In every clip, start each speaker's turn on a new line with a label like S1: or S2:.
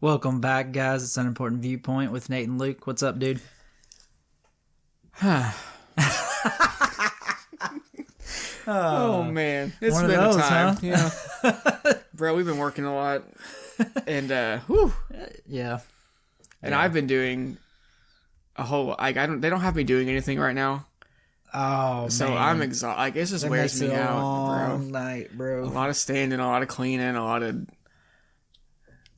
S1: Welcome back, guys. It's Unimportant Viewpoint with Nate and Luke. What's up, dude?
S2: Oh man, it's
S1: one
S2: been
S1: of those,
S2: a time.
S1: huh?
S2: Yeah, bro, we've been working a lot, and whew.
S1: Yeah.
S2: And I've been doing a whole they don't have me doing anything right now.
S1: Oh,
S2: So
S1: man.
S2: I'm exhausted. Like, it just wears me out,
S1: long
S2: bro.
S1: night, bro.
S2: A lot of standing, a lot of cleaning, a lot of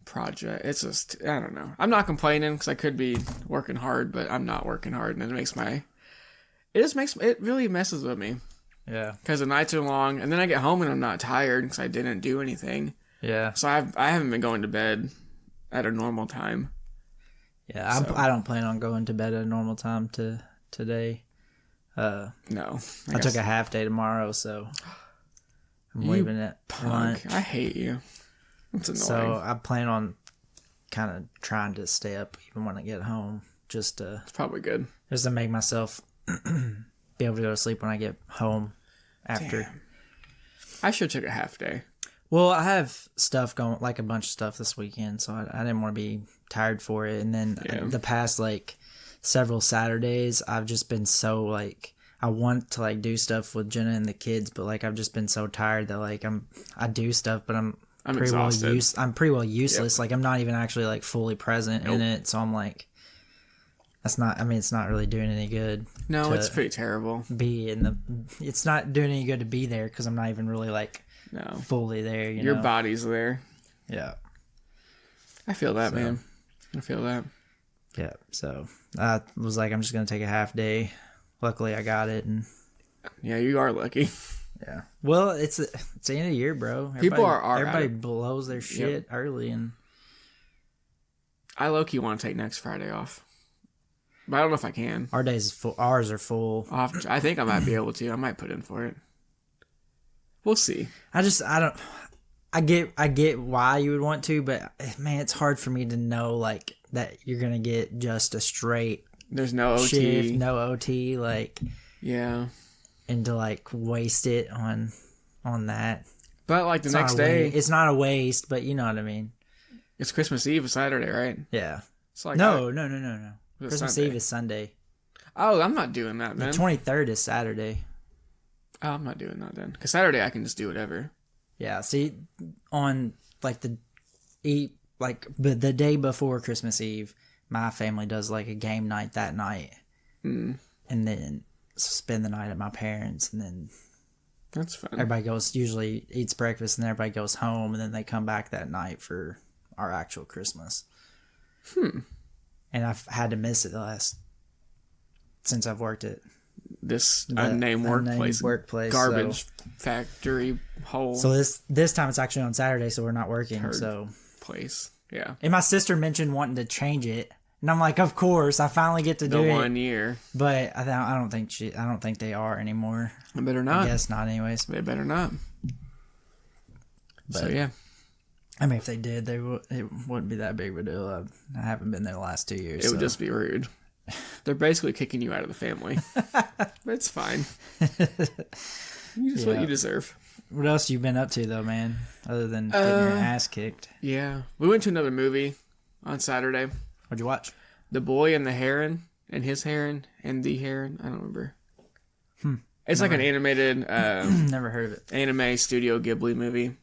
S2: project. It's just, I don't know. I'm not complaining because I could be working hard, but I'm not working hard, and it really messes with me.
S1: Yeah.
S2: Because the nights are long, and then I get home and I'm not tired because I didn't do anything.
S1: Yeah.
S2: So I haven't been going to bed at a normal time.
S1: Yeah, I don't plan on going to bed at a normal time today.
S2: No.
S1: I took a half day tomorrow, so I'm leaving at lunch.
S2: I hate you. It's annoying.
S1: So I plan on kind of trying to stay up even when I get home,
S2: it's probably good.
S1: Just to make myself be able to go to sleep when I get home after.
S2: Damn. I should have took a half day.
S1: Well, I have stuff going, like a bunch of stuff this weekend, so I didn't want to be tired for it. And then the past several Saturdays, I've just been so I want to do stuff with Jenna and the kids, but I've just been so tired that I do stuff, but I'm pretty
S2: exhausted.
S1: I'm pretty well useless.
S2: Yep.
S1: I'm not even actually fully present in it, so I'm that's not. I mean, it's not really doing any good.
S2: No, it's pretty terrible.
S1: It's not doing any good to be there because I'm not even really fully there.
S2: Your body's there.
S1: Yeah.
S2: I feel that, man. I feel that.
S1: Yeah. So I was I'm just gonna take a half day. Luckily, I got it, and
S2: yeah, you are lucky.
S1: Yeah. Well, it's the end of the year, bro. Everybody blows their shit early, and
S2: I low-key want to take next Friday off. But I don't know if I can.
S1: Ours are full.
S2: I think I might be able to. I might put in for it. We'll see.
S1: I get why you would want to, but man, it's hard for me to know that you're gonna get just a straight.
S2: There's no OT.
S1: Shift, no OT.
S2: Yeah.
S1: And to waste it on that.
S2: But the next day,
S1: it's not a waste, but you know what I mean.
S2: It's Christmas Eve, Saturday, right?
S1: Yeah.
S2: It's
S1: no. Christmas
S2: Sunday.
S1: Eve is Sunday.
S2: Oh, I'm not doing that, man.
S1: The 23rd is Saturday.
S2: Oh, I'm not doing that then. Because Saturday I can just do whatever.
S1: Yeah. See, on the day before Christmas Eve, my family does a game night that night, and then spend the night at my parents, and then
S2: that's fun.
S1: Everybody usually eats breakfast, and everybody goes home, and then they come back that night for our actual Christmas. And I've had to miss it since I've worked at
S2: this unnamed workplace, garbage factory hole.
S1: So this time it's actually on Saturday, so we're not working.
S2: Place, yeah.
S1: And my sister mentioned wanting to change it, and I'm like, of course, I finally get to do it.
S2: 1 year,
S1: but I don't think they are anymore.
S2: They better not.
S1: I guess not, anyways.
S2: They better not. But, so yeah.
S1: I mean, if they did, it wouldn't be that big of a deal. I haven't been there the last 2 years.
S2: It would just be rude. They're basically kicking you out of the family. But it's fine. What you deserve.
S1: What else you been up to, though, man? Other than getting your ass kicked.
S2: Yeah. We went to another movie on Saturday.
S1: What'd you watch?
S2: The Boy and the Heron, and His Heron, and the Heron. I don't remember. It's an animated...
S1: never heard of it.
S2: Anime Studio Ghibli movie.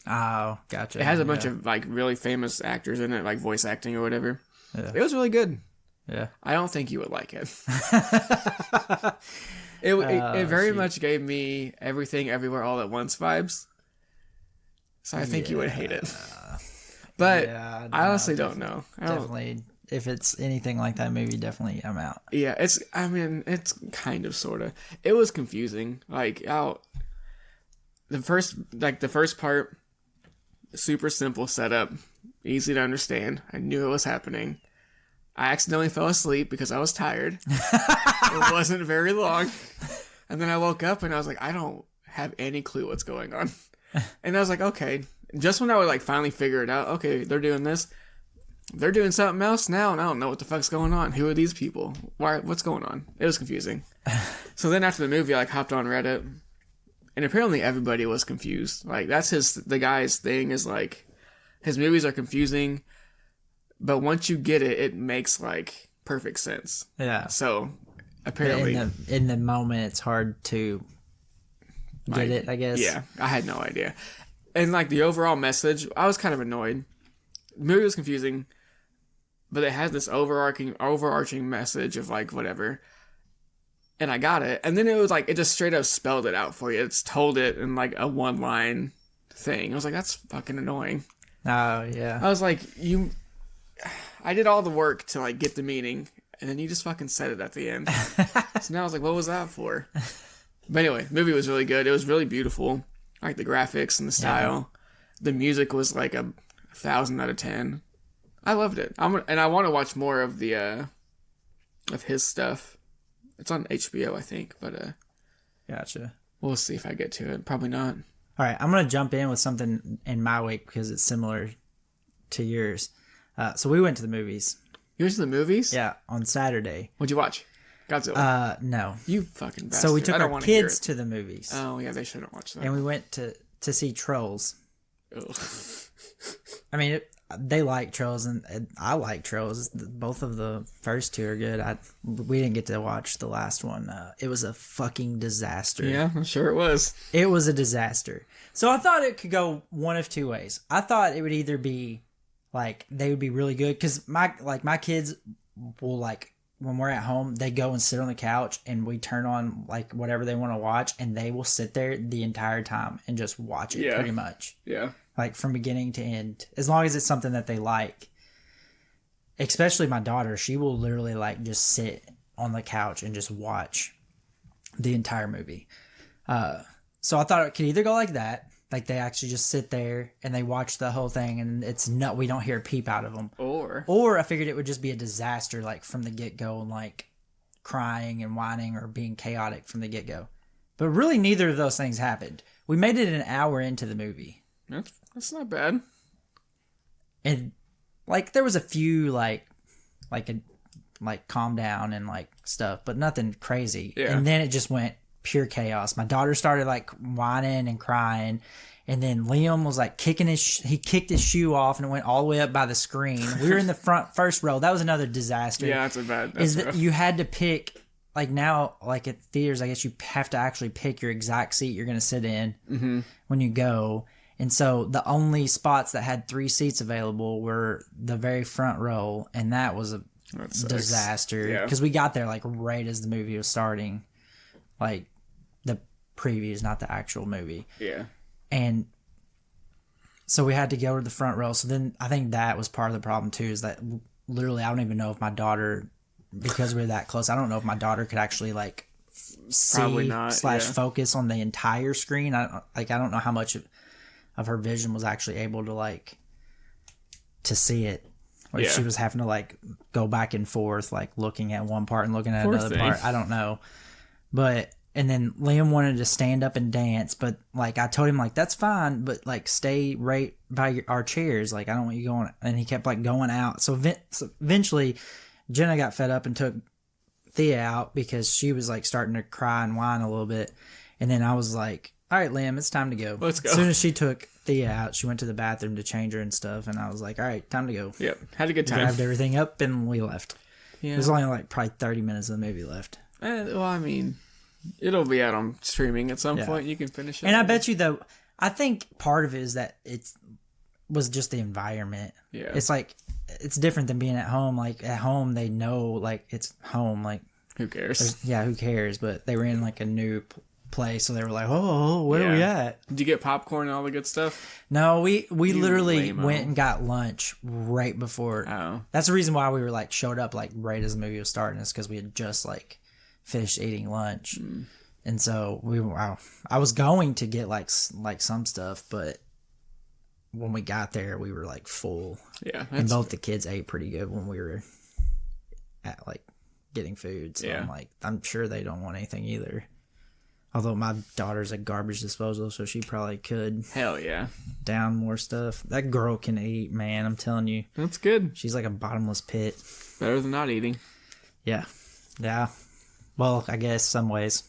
S1: Oh, gotcha.
S2: It has a bunch of really famous actors in it, voice acting or whatever.
S1: Yeah.
S2: It was really good.
S1: Yeah.
S2: I don't think you would like it. It very much gave me Everything Everywhere All at Once vibes. So I think you would hate it. But I honestly don't know.
S1: Definitely, if it's anything like that movie, definitely I'm out.
S2: Yeah, it's kind of, sort of. It was confusing. The first part, super simple setup, easy to understand. I knew it was happening. I accidentally fell asleep because I was tired. It wasn't very long. And then I woke up and I was like, I don't have any clue what's going on. And I was like, okay. Just when I would finally figure it out, okay, they're doing this, they're doing something else now, and I don't know what the fuck's going on. Who are these people? Why? What's going on? It was confusing. So then after the movie, I like hopped on Reddit, and apparently everybody was confused. Like that's the guy's thing is like his movies are confusing, but once you get it, it makes like perfect sense.
S1: Yeah.
S2: So apparently,
S1: in the moment, it's hard to get it. I guess.
S2: Yeah, I had no idea, and like the overall message, I was kind of annoyed. The movie was confusing, but it has this overarching message of like whatever. And I got it. And then it was like, it just straight up spelled it out for you. It's told it in like a one line thing. I was like, that's fucking annoying.
S1: Oh, yeah.
S2: I was like, I did all the work to like get the meaning. And then you just fucking said it at the end. So now I was like, what was that for? But anyway, the movie was really good. It was really beautiful. I like the graphics and the style. Yeah. The music was like 1,000 out of 10. I loved it. And I want to watch more of the of his stuff. It's on HBO, I think, but
S1: gotcha.
S2: We'll see if I get to it. Probably not.
S1: All right, I'm gonna jump in with something in my week because it's similar to yours. So we went to the movies.
S2: You went to the movies?
S1: Yeah, on Saturday.
S2: What'd you watch? Godzilla.
S1: No.
S2: You fucking bastard.
S1: So we took our kids to the movies.
S2: Oh yeah, they shouldn't watch that.
S1: And we went to see Trolls.
S2: Ugh.
S1: I mean, they like Trolls, and I like Trolls. Both of the first two are good. We didn't get to watch the last one. It was a fucking disaster.
S2: Yeah, I'm sure it was.
S1: It was a disaster. So I thought it could go one of two ways. I thought it would either be like they would be really good because my kids will like when we're at home they go and sit on the couch and we turn on like whatever they want to watch and they will sit there the entire time and just watch it pretty much.
S2: Yeah.
S1: Like from beginning to end, as long as it's something that they like. Especially my daughter, she will literally like just sit on the couch and just watch the entire movie. So I thought it could either go like that, like they actually just sit there and they watch the whole thing, and we don't hear a peep out of them. Or I figured it would just be a disaster, like from the get go, and like crying and whining or being chaotic from the get go. But really, neither of those things happened. We made it an hour into the movie.
S2: That's not bad.
S1: And like there was a few like calm down and like stuff, but nothing crazy.
S2: Yeah.
S1: And then it just went pure chaos. My daughter started like whining and crying, and then Liam was like he kicked his shoe off and it went all the way up by the screen. We were in the first row. That was another disaster.
S2: Yeah, that's a bad.
S1: That you had to pick like now like at theaters, I guess you have to actually pick your exact seat you're going to sit in when you go. And so the only spots that had 3 seats available were the very front row, and that was a disaster because we got there like right as the movie was starting, like the previews, not the actual movie.
S2: Yeah.
S1: And so we had to go to the front row. So then I think that was part of the problem too, is that literally I don't even know if my daughter, because we're that close, I don't know if my daughter could actually like see / focus on the entire screen. I don't know how much of her vision was actually able to like to see it, or if she was having to like go back and forth, like looking at one part and looking at another part. I don't know. But and then Liam wanted to stand up and dance, but like I told him like that's fine, but like stay right by our chairs, like I don't want you going. And he kept like going out. So eventually Jenna got fed up and took Thea out because she was like starting to cry and whine a little bit. And then I was like, all right, Liam, it's time to go.
S2: Let's go.
S1: As soon as she took Thea out, she went to the bathroom to change her and stuff, and I was like, all right, time to go.
S2: Yep, had a good time.
S1: Grabbed everything up, and we left.
S2: Yeah.
S1: There's only like probably 30 minutes of the movie left.
S2: Well, I mean, it'll be out on streaming at some point. You can finish it.
S1: And I bet you, though, I think part of it is that was just the environment.
S2: Yeah.
S1: It's like, it's different than being at home. Like, at home, they know, like, it's home. Like,
S2: who cares?
S1: Who cares? But they were in, like, a new place, so they were like, oh, where are we at?
S2: Did you get popcorn and all the good stuff?
S1: No, we literally went and got lunch right before.
S2: Oh.
S1: That's the reason why we were like showed up like right as the movie was starting, is because we had just like finished eating lunch. And so I was going to get like some stuff, but when we got there we were like full.
S2: Yeah.
S1: And both the kids ate pretty good when we were at like getting food, so I'm like, I'm sure they don't want anything either. Although my daughter's a garbage disposal, so she probably could.
S2: Hell yeah.
S1: Down more stuff. That girl can eat, man. I'm telling you.
S2: That's good.
S1: She's like a bottomless pit.
S2: Better than not eating.
S1: Yeah. Yeah. Well, I guess some ways.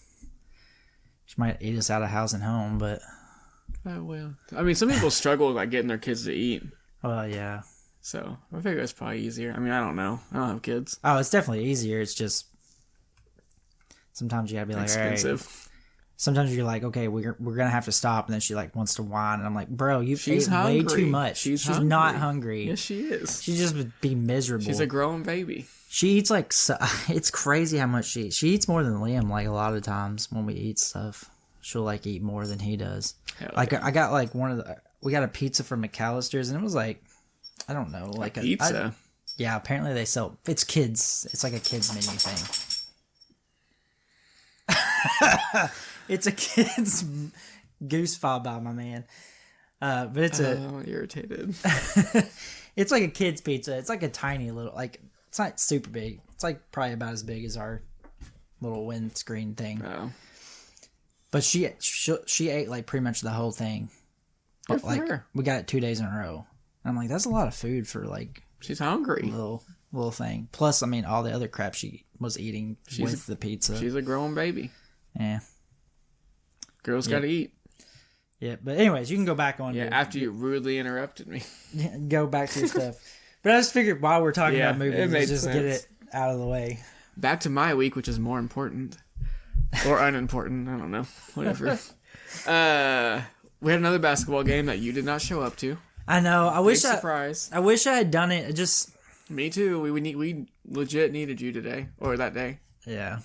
S1: She might eat us out of house and home, but...
S2: Oh, well. I mean, some people struggle with like getting their kids to eat.
S1: Well, yeah.
S2: So, I figure it's probably easier. I mean, I don't know. I don't have kids.
S1: Oh, it's definitely easier. It's just... Sometimes you gotta be like,
S2: expensive.
S1: All right. Sometimes you're like, okay, we're gonna have to stop, and then she like wants to whine, and I'm like, bro, you've ate way too much. She's not hungry.
S2: Yes, she is.
S1: She just would be miserable.
S2: She's a grown baby.
S1: She eats like it's crazy how much she eats. She eats more than Liam. Like a lot of times when we eat stuff, she'll like eat more than he does.
S2: Hell
S1: like
S2: yeah.
S1: I got like we got a pizza from McAllister's, and it was like I don't know, like
S2: a pizza.
S1: Yeah, apparently they sell. It's kids. It's like a kids menu thing. It's a kid's goose fob by my man. But it's
S2: I'm irritated.
S1: It's like a kid's pizza. It's like a tiny little, like, it's not super big. It's like probably about as big as our little windscreen thing.
S2: Oh.
S1: But she ate like pretty much the whole thing.
S2: Good for
S1: like
S2: her.
S1: we got it 2 days in a row. And I'm like, that's a lot of food for like
S2: she's hungry.
S1: Little thing. Plus, I mean, all the other crap she was eating with the pizza.
S2: She's a grown baby.
S1: Yeah.
S2: Girls gotta eat.
S1: Yeah, but anyways, you can go back on.
S2: Yeah, after you rudely interrupted me.
S1: Go back to your stuff. But I just figured while we're talking about movies, just
S2: sense.
S1: get it out of the way.
S2: Back to my week, which is more important. Or unimportant. I don't know. Whatever. We had another basketball game that you did not show up to.
S1: I know. I wish
S2: surprise.
S1: I wish I had done it.
S2: Me too. We legit needed you today. Or that day.
S1: Yeah.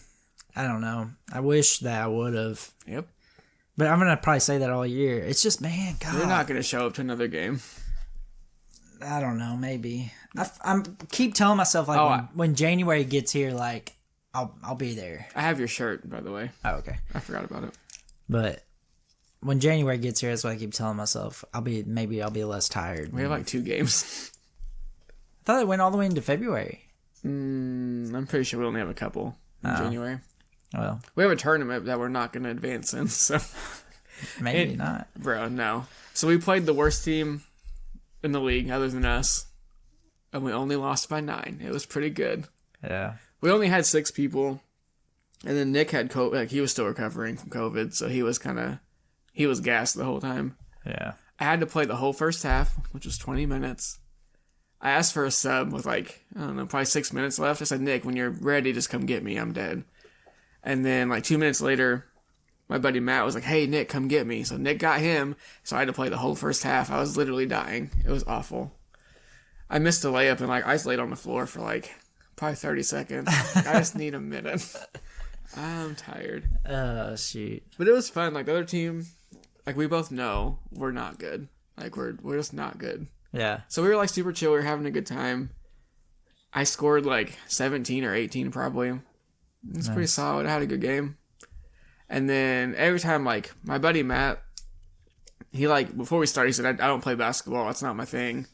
S1: I don't know. I wish that I would have.
S2: Yep.
S1: But I'm going to probably say that all year. It's just, man, God.
S2: You're not going to show up to another game.
S1: I don't know. Maybe. I keep telling myself, like, when January gets here, like, I'll be there.
S2: I have your shirt, by the way.
S1: Oh, okay.
S2: I forgot about it.
S1: But when January gets here, that's what I keep telling myself. Maybe I'll be less tired.
S2: We have, like, 2 games.
S1: I thought it went all the way into February.
S2: I'm pretty sure we only have a couple in January.
S1: Well,
S2: we have a tournament that we're not going to advance in, so
S1: maybe not.
S2: Bro, no. So we played the worst team in the league other than us, and we only lost by 9. It was pretty good.
S1: Yeah.
S2: We only had 6 people, and then Nick had COVID. Like, he was still recovering from COVID, so he was gassed the whole time.
S1: Yeah.
S2: I had to play the whole first half, which was 20 minutes. I asked for a sub with like, I don't know, probably 6 minutes left. I said, Nick, when you're ready, just come get me. I'm dead. And then like 2 minutes later, my buddy Matt was like, hey, Nick, come get me. So Nick got him. So I had to play the whole first half. I was literally dying. It was awful. I missed a layup and like I laid on the floor for like probably 30 seconds. I just need a minute. I'm tired.
S1: Oh, shoot.
S2: But it was fun. Like the other team, like we both know we're not good. Like we're just not good.
S1: Yeah.
S2: So we were like super chill. We were having a good time. I scored like 17 or 18 probably. It's pretty solid. I had a good game. And then every time, like, my buddy Matt, he, like, before we started, he said, I don't play basketball. That's not my thing.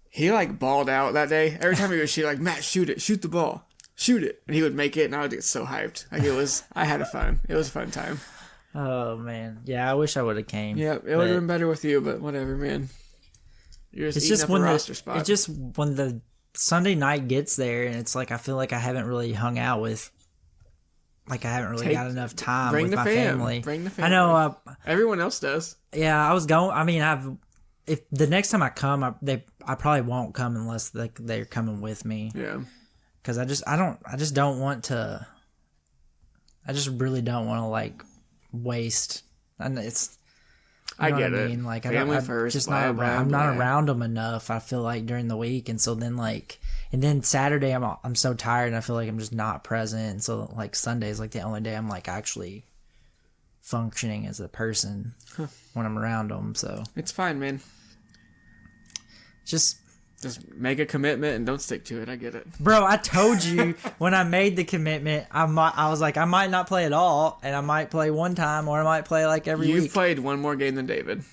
S2: He, like, balled out that day. Every time he would shoot, like, Matt, shoot it. Shoot the ball. Shoot it. And he would make it, and I would get so hyped. Like, I had a fun. It was a fun time.
S1: Oh, man. Yeah, I wish I would have came.
S2: Yeah, it would have been better with you, but whatever, man. You're just eating up a roster spot.
S1: It's just when the Sunday night gets there, and it's like I feel like I haven't really hung out with, like I haven't really got enough time with my family.
S2: Bring the family.
S1: I know.
S2: Everyone else does.
S1: Yeah, I was going. I mean, if the next time I come, I probably won't come unless they're coming with me.
S2: Yeah.
S1: Because I just don't want to. I just really don't want to like waste, and it's.
S2: I get it.
S1: Like
S2: family first.
S1: Just not around. I'm not around them enough. I feel like during the week, and so then then Saturday I'm so tired, and I feel like I'm just not present. And so like Sunday is like the only day I'm like actually functioning as a person when I'm around them. So
S2: it's fine, man.
S1: Just
S2: make a commitment and don't stick to it. I get it,
S1: bro. I told you when I made the commitment, I was like, I might not play at all, and I might play one time, or I might play like every week.
S2: You've played one more game than David.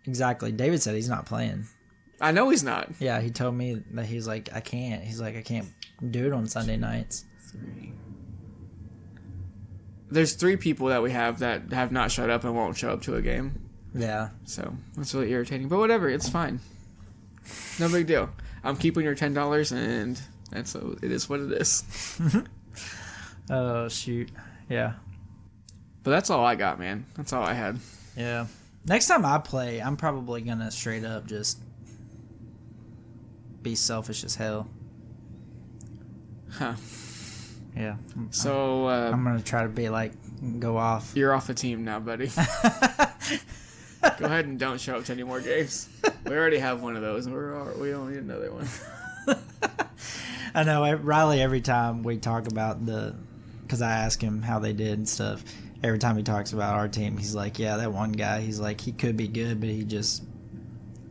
S1: Exactly. David said he's not playing.
S2: I know he's not.
S1: Yeah, he told me that he's like, I can't. He's like, I can't do it on Sunday nights.
S2: 3. there's 3 people that we have that have not showed up and won't show up to a game.
S1: Yeah.
S2: So that's really irritating. But whatever, it's fine. No big deal. I'm keeping your $10, and it is what it is.
S1: Oh, shoot. Yeah.
S2: But that's all I got, man. That's all I had.
S1: Yeah. Next time I play, I'm probably going to straight up just be selfish as hell.
S2: Huh.
S1: Yeah.
S2: So,
S1: I'm going to try to be like, go off.
S2: You're off the team now, buddy. Go ahead and don't show up to any more games. We already have one of those, and we don't need another one.
S1: I know, Riley, every time we talk about because I ask him how they did and stuff, every time he talks about our team, he's like, yeah, that one guy, he's like, he could be good, but he just,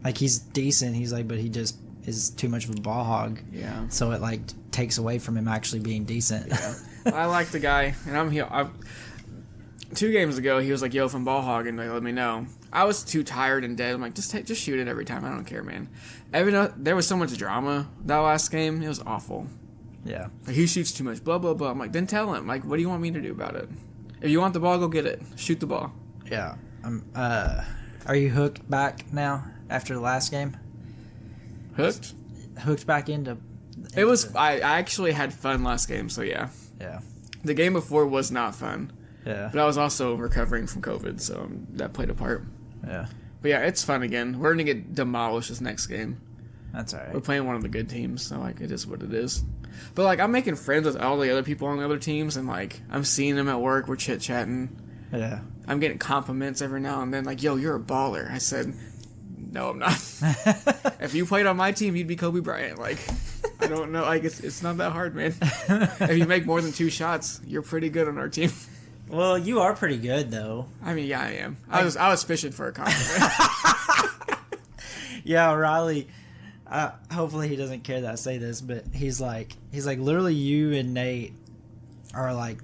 S1: like, he's decent, he's like, but he just is too much of a ball hog.
S2: Yeah.
S1: So it, like, takes away from him actually being decent.
S2: Yeah. I like the guy, and I'm here. 2 games ago, he was like, yo, if I'm ball hogging, like, let me know. I was too tired and dead. I'm like, just shoot it every time. I don't care, man. There was so much drama that last game. It was awful.
S1: Yeah.
S2: Like, he shoots too much, blah, blah, blah. I'm like, then tell him. Like, what do you want me to do about it? If you want the ball, go get it. Shoot the ball.
S1: Yeah. Are you hooked back now after the last game?
S2: Hooked?
S1: Hooked back into
S2: it was. I actually had fun last game, so yeah.
S1: Yeah.
S2: The game before was not fun.
S1: Yeah.
S2: But I was also recovering from COVID, so that played a part.
S1: Yeah.
S2: But yeah, it's fun again. We're going to get demolished this next game.
S1: That's all right.
S2: We're playing one of the good teams, so, like, it is what it is. But, like, I'm making friends with all the other people on the other teams, and, like, I'm seeing them at work. We're chit-chatting.
S1: Yeah.
S2: I'm getting compliments every now and then, like, yo, you're a baller. I said, no, I'm not. If you played on my team, you'd be Kobe Bryant. Like, I don't know. Like, it's not that hard, man. If you make more than 2 shots, you're pretty good on our team.
S1: Well, you are pretty good, though.
S2: I mean, yeah, I am. I was fishing for a compliment.
S1: Yeah, Riley. Hopefully he doesn't care that I say this, but he's like literally you and Nate are like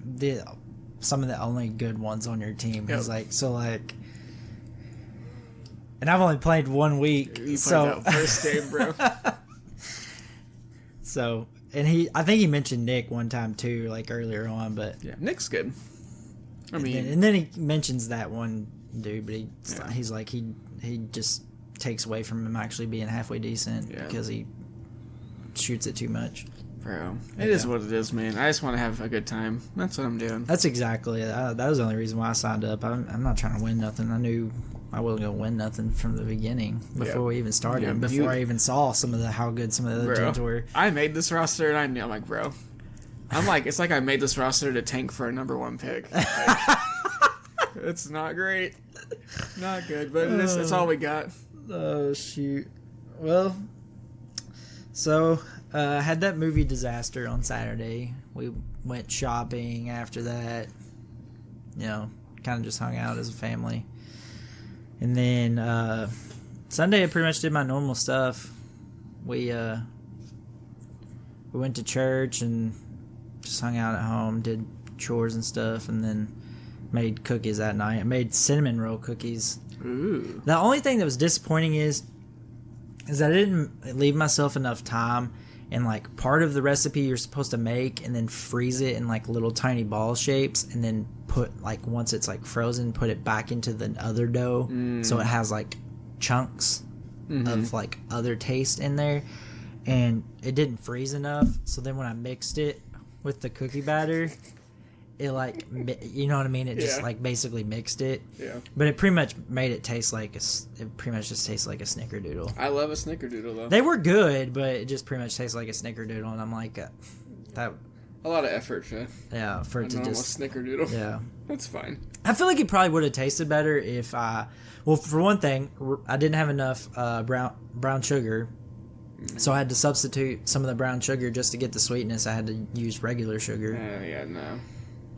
S1: some of the only good ones on your team. Yep. He's like, so like, and I've only played 1 week.
S2: You played that first game, bro.
S1: So, and I think he mentioned Nick one time too, like earlier on, but
S2: yeah, Nick's good. I mean,
S1: and then he mentions that one dude, but he's like he just takes away from him actually being halfway decent because he shoots it too much.
S2: Bro, it is what it is, man. I just want to have a good time. That's what I'm doing.
S1: That's exactly it. That was the only reason why I signed up. I'm not trying to win nothing. I knew I wasn't going to win nothing from the beginning before we even started, before I even saw how good some of the other teams were.
S2: I made this roster, and I knew, I'm like, bro. I'm like, it's like I made this roster to tank for a number 1 pick. Like, it's not great. Not good, but it's all we got.
S1: Oh, shoot. Well, so had that movie disaster on Saturday. We went shopping after that. You know, kind of just hung out as a family. And then Sunday I pretty much did my normal stuff. We went to church and just hung out at home, did chores and stuff, and then made cookies that night. I made cinnamon roll cookies.
S2: Ooh.
S1: The only thing that was disappointing is I didn't leave myself enough time, and like part of the recipe you're supposed to make and then freeze it in like little tiny ball shapes, and then put like once it's like frozen, put it back into the other dough so it has like chunks of like other taste in there, and it didn't freeze enough. So then when I mixed it with the cookie batter, it like, you know what I mean? It just like basically mixed it.
S2: Yeah.
S1: But it pretty much made it taste like it pretty much just tastes like a snickerdoodle.
S2: I love a snickerdoodle though.
S1: They were good, but it just pretty much tastes like a snickerdoodle, and I'm like, that.
S2: A lot of effort, man.
S1: Yeah, for it to just
S2: snickerdoodle.
S1: Yeah,
S2: that's fine.
S1: I feel like it probably would have tasted better if well, for one thing, I didn't have enough brown sugar. So I had to substitute some of the brown sugar just to get the sweetness. I had to use regular sugar.
S2: Yeah, no.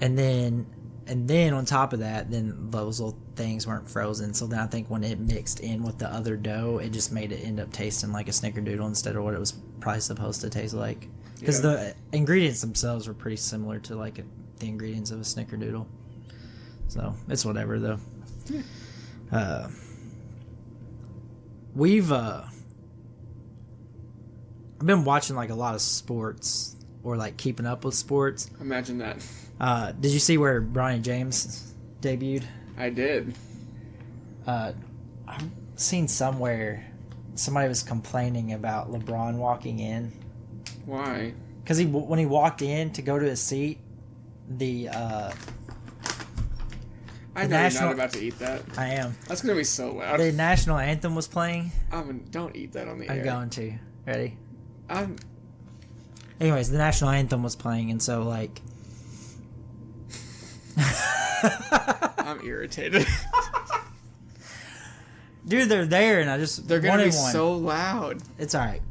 S1: And then on top of that, then those little things weren't frozen. So then I think when it mixed in with the other dough, it just made it end up tasting like a snickerdoodle instead of what it was probably supposed to taste like. Because the ingredients themselves were pretty similar to like the ingredients of a snickerdoodle. So it's whatever though. Yeah. I've been watching like a lot of sports, or like keeping up with sports.
S2: Imagine that.
S1: Did you see where Bronny James debuted?
S2: I did.
S1: I've seen somewhere somebody was complaining about LeBron walking in.
S2: Why?
S1: Because when he walked in to go to his seat,
S2: I know you're not about to eat that.
S1: I am.
S2: That's going to be so loud.
S1: The national anthem was playing.
S2: Don't eat that on the air.
S1: I'm going to. Ready?
S2: I'm...
S1: Anyways, the national anthem was playing, and so, like...
S2: I'm irritated.
S1: Dude, they're there, and I just
S2: They're going to be so loud.
S1: It's all right.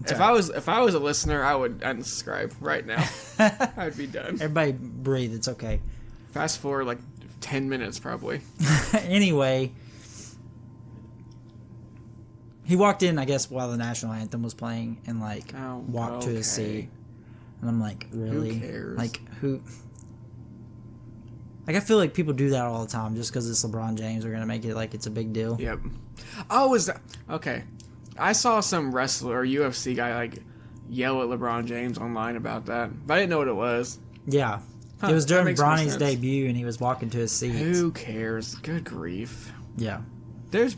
S2: If I was a listener, I would unsubscribe right now. I'd be done.
S1: Everybody breathe. It's okay.
S2: Fast forward like 10 minutes, probably.
S1: Anyway, he walked in, I guess, while the national anthem was playing, and walked to his seat. And I'm like, really?
S2: Who cares?
S1: Like, who? Like, I feel like people do that all the time just because it's LeBron James. They're gonna make it like it's a big deal.
S2: Yep. Oh, is that okay? I saw some wrestler or UFC guy yell at LeBron James online about that, but I didn't know what it was.
S1: Yeah. It was during Bronny's debut, and he was walking to his seat.
S2: Who cares? Good grief.
S1: Yeah.
S2: If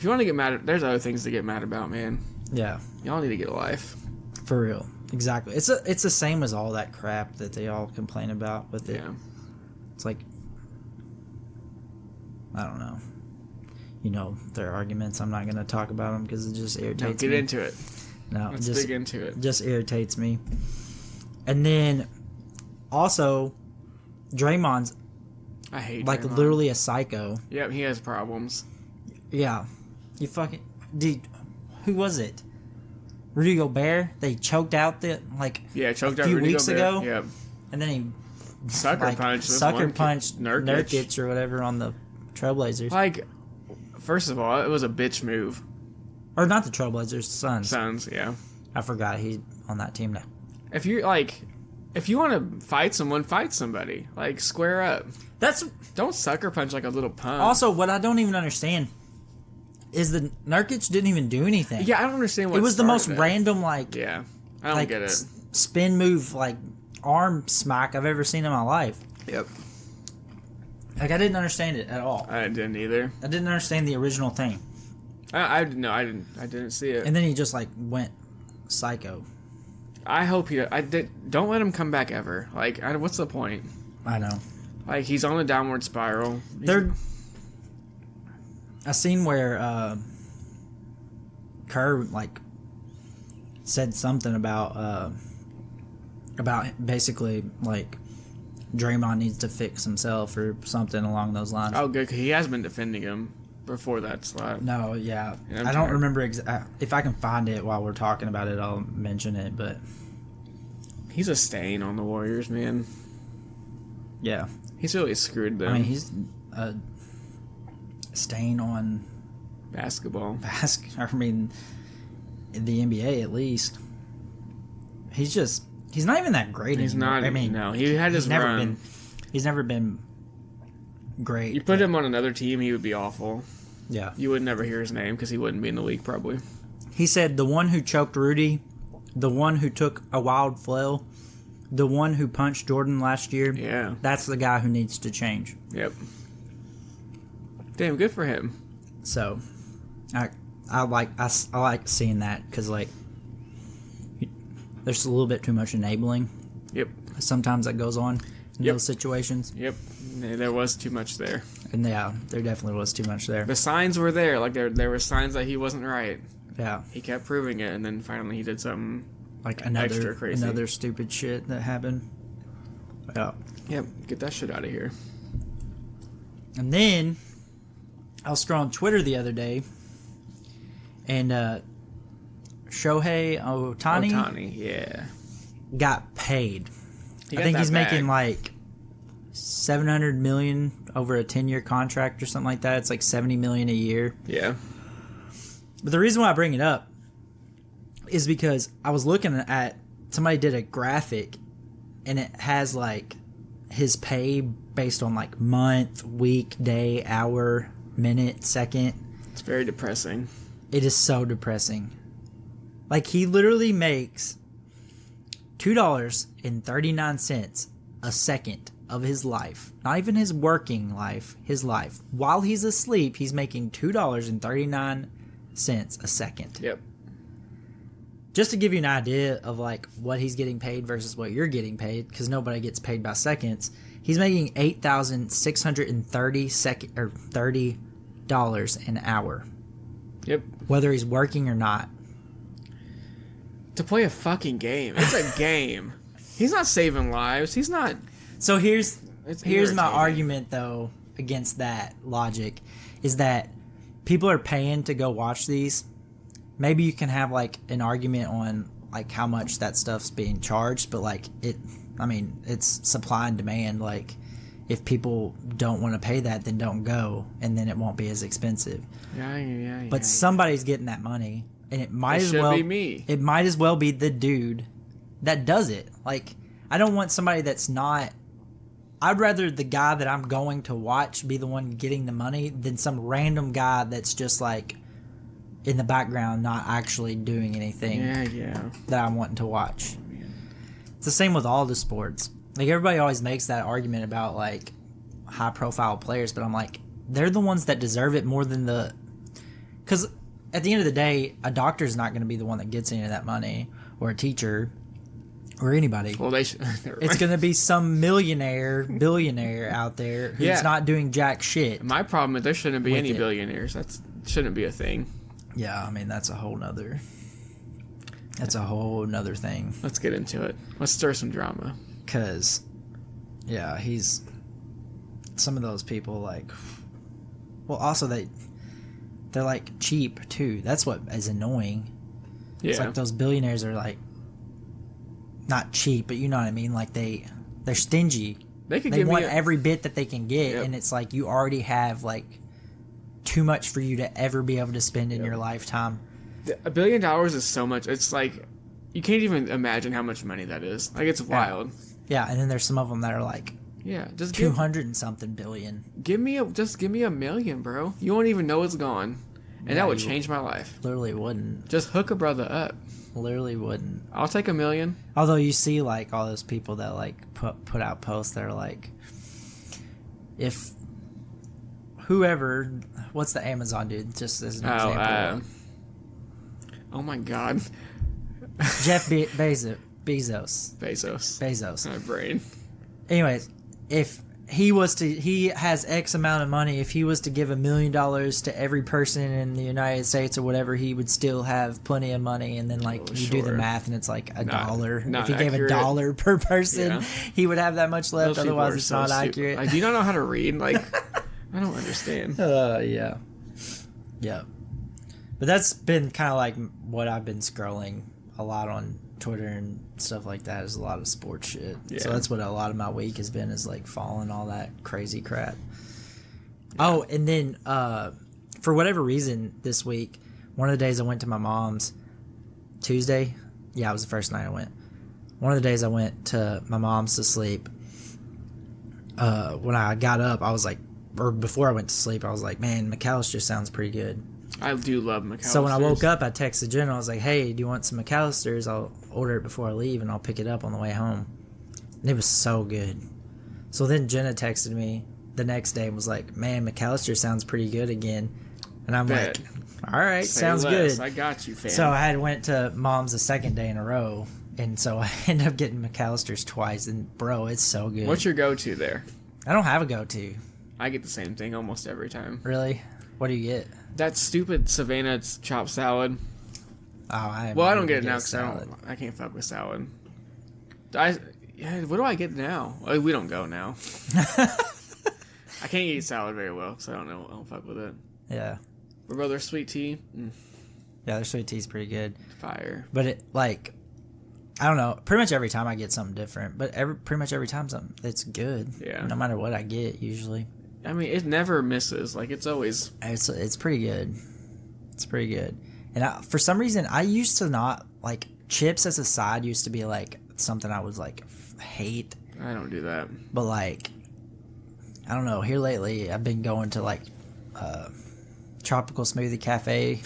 S2: you want to get mad, there's other things to get mad about, man.
S1: Yeah.
S2: Y'all need to get a life.
S1: For real. Exactly. It's the same as all that crap that they all complain about with it.
S2: Yeah.
S1: It's like, I don't know. You know, their arguments. I'm not going to talk about them because it just irritates me.
S2: Get into it.
S1: No,
S2: let's dig into it.
S1: Just irritates me. And then, also, Draymond's
S2: I hate Draymond.
S1: Literally a psycho.
S2: Yep, he has problems.
S1: Yeah. You fucking... Dude, who was it? Rudy Gobert? They choked out
S2: choked
S1: a few weeks ago.
S2: Yep.
S1: And then he...
S2: Sucker punched
S1: Nurkic or whatever on the Trailblazers.
S2: First of all, it was a bitch move.
S1: Or not the Trailblazers, Suns.
S2: Suns, yeah.
S1: I forgot he's on that team now.
S2: If you want to fight someone, fight somebody. Square up. Don't sucker punch like a little punk.
S1: Also, what I don't even understand is the Nurkic didn't even do anything.
S2: Yeah, I don't understand what
S1: it was the most random
S2: yeah, I don't get it.
S1: Spin move arm smack I've ever seen in my life.
S2: Yep.
S1: I didn't understand it at all.
S2: I didn't either.
S1: I didn't understand the original thing.
S2: I didn't see it.
S1: And then he just went psycho.
S2: I hope don't let him come back ever. What's the point?
S1: I know.
S2: He's on a downward spiral.
S1: I seen where Kerr said something about basically Draymond needs to fix himself or something along those lines.
S2: Oh, good. 'Cause he has been defending him before that slap.
S1: No, yeah. I don't remember if I can find it while we're talking about it, I'll mention it, but
S2: he's a stain on the Warriors, man.
S1: Yeah.
S2: He's really screwed them.
S1: I mean, he's a stain on
S2: basketball.
S1: In the NBA at least. He's not even that great anymore.
S2: No, he had his run.
S1: He's never been great.
S2: You put him on another team, he would be awful.
S1: Yeah.
S2: You would never hear his name because he wouldn't be in the league probably.
S1: He said the one who choked Rudy, the one who took a wild flail, the one who punched Jordan last year.
S2: Yeah.
S1: That's the guy who needs to change.
S2: Yep. Damn, good for him.
S1: So, I like seeing that because there's a little bit too much enabling.
S2: Yep.
S1: Sometimes that goes on in those situations.
S2: Yep. There was too much there.
S1: And yeah, there definitely was too much there.
S2: The signs were there. There were signs that he wasn't right.
S1: Yeah.
S2: He kept proving it, and then finally he did something
S1: extra
S2: crazy.
S1: Another stupid shit that happened. Yeah.
S2: Yep. Get that shit out of here.
S1: And then I was scrolling Twitter the other day, and Shohei Ohtani got paid. I think he's making $700 million over a 10-year contract or something like that. It's $70 million a year.
S2: Yeah.
S1: But the reason why I bring it up is because I was looking at somebody did a graphic, and it has his pay based on month, week, day, hour, minute, second.
S2: It's very depressing.
S1: It is so depressing. He literally makes $2.39 a second of his life, not even his working life, his life, while he's asleep, he's making $2.39 a second.
S2: Yep.
S1: Just to give you an idea of like what he's getting paid versus what you're getting paid, because nobody gets paid by seconds. He's making $8,630 an hour.
S2: Yep.
S1: Whether he's working or not.
S2: To play a fucking game. It's a game. He's not saving lives. He's not.
S1: So here's my argument though against that logic is that people are paying to go watch these. Maybe you can have like an argument on like how much that stuff's being charged, but like it's supply and demand. Like if people don't want to pay that, then don't go, and then it won't be as expensive.
S2: Yeah.
S1: But somebody's getting that money, and it might as well
S2: be me.
S1: It might as well be the dude that does it. Like I don't want somebody that's not. I'd rather the guy that I'm going to watch be the one getting the money than some random guy that's just like in the background not actually doing anything that I'm wanting to watch. It's the same with all the sports. Like everybody always makes that argument about like high profile players, but I'm like, they're the ones that deserve it more than the... Because at the end of the day, a doctor's not going to be the one that gets any of that money, or a teacher, or anybody.
S2: Well, they should.
S1: It's going to be some billionaire out there who's not doing jack shit.
S2: My problem is there shouldn't be any billionaires. That shouldn't be a thing. Yeah,
S1: I mean, that's a whole nother thing.
S2: Let's get into it. Let's stir some drama.
S1: Because, he's... Some of those people, like... Well, also, they're, like, cheap, too. That's what is annoying. Yeah. It's like those billionaires are, like... Not cheap, but you know what I mean? Like, they're stingy. They want every bit that they can get, and it's like you already have, like... too much for you to ever be able to spend in your lifetime.
S2: $1 billion is so much. It's like you can't even imagine how much money that is. Like it's wild.
S1: Yeah, and then there's some of them that are like
S2: just
S1: 200 and something billion.
S2: Give me $1 million, bro. You won't even know it's gone, and that would change my life.
S1: Literally wouldn't.
S2: Just hook a brother up.
S1: Literally wouldn't.
S2: I'll take $1 million.
S1: Although you see like all those people that like put out posts that are like, if whoever, what's the Amazon dude? Just as an example.
S2: Oh my God.
S1: Jeff Bezos.
S2: My brain.
S1: Anyways, if he has X amount of money, if he was to give $1 million to every person in the United States or whatever, he would still have plenty of money. And then do the math and it's like $1. If he gave $1 per person, he would have that much left. Otherwise, it's not accurate.
S2: Like, do you not know how to read? Like, I don't understand.
S1: Yeah. But that's been kind of like what I've been scrolling a lot on Twitter and stuff like that, is a lot of sports shit. Yeah. So that's what a lot of my week has been, is like following all that crazy crap. Yeah. Oh, and then for whatever reason this week, one of the days I went to my mom's, Tuesday. Yeah, it was the first night I went. One of the days I went to my mom's to sleep. When I got up, I was like, or before I went to sleep, I was like, man, McAllister sounds pretty good.
S2: I do love McAllisters.
S1: So when I woke up, I texted Jen. I was like, hey, do you want some McAllisters? I'll order it before I leave, and I'll pick it up on the way home. And it was so good. So then Jenna texted me the next day and was like, man, McAllister sounds pretty good again. And I'm like, all right, sounds good.
S2: I got you, fam.
S1: So I had went to Mom's the second day in a row, and so I ended up getting McAllisters twice. And, bro, it's so good.
S2: What's your go-to there?
S1: I don't have a go-to.
S2: I get the same thing almost every time.
S1: Really? What do you get?
S2: That stupid Savannah chopped salad.
S1: Oh, I
S2: don't get it now because I can't fuck with salad. What do I get now? We don't go now. I can't eat salad very well, so I don't fuck with it.
S1: Yeah.
S2: What about their sweet tea?
S1: Yeah, their sweet tea's pretty good.
S2: Fire.
S1: But it, like, I don't know. Pretty much every time I get something different, but pretty much every time it's good.
S2: Yeah.
S1: No matter what I get, usually.
S2: I mean, it never misses. Like, it's always...
S1: It's pretty good. It's pretty good. And for some reason, I used to not... Like, chips as a side used to be, like, something I was, like, hate.
S2: I don't do that.
S1: But, like, I don't know. Here lately, I've been going to, like, Tropical Smoothie Cafe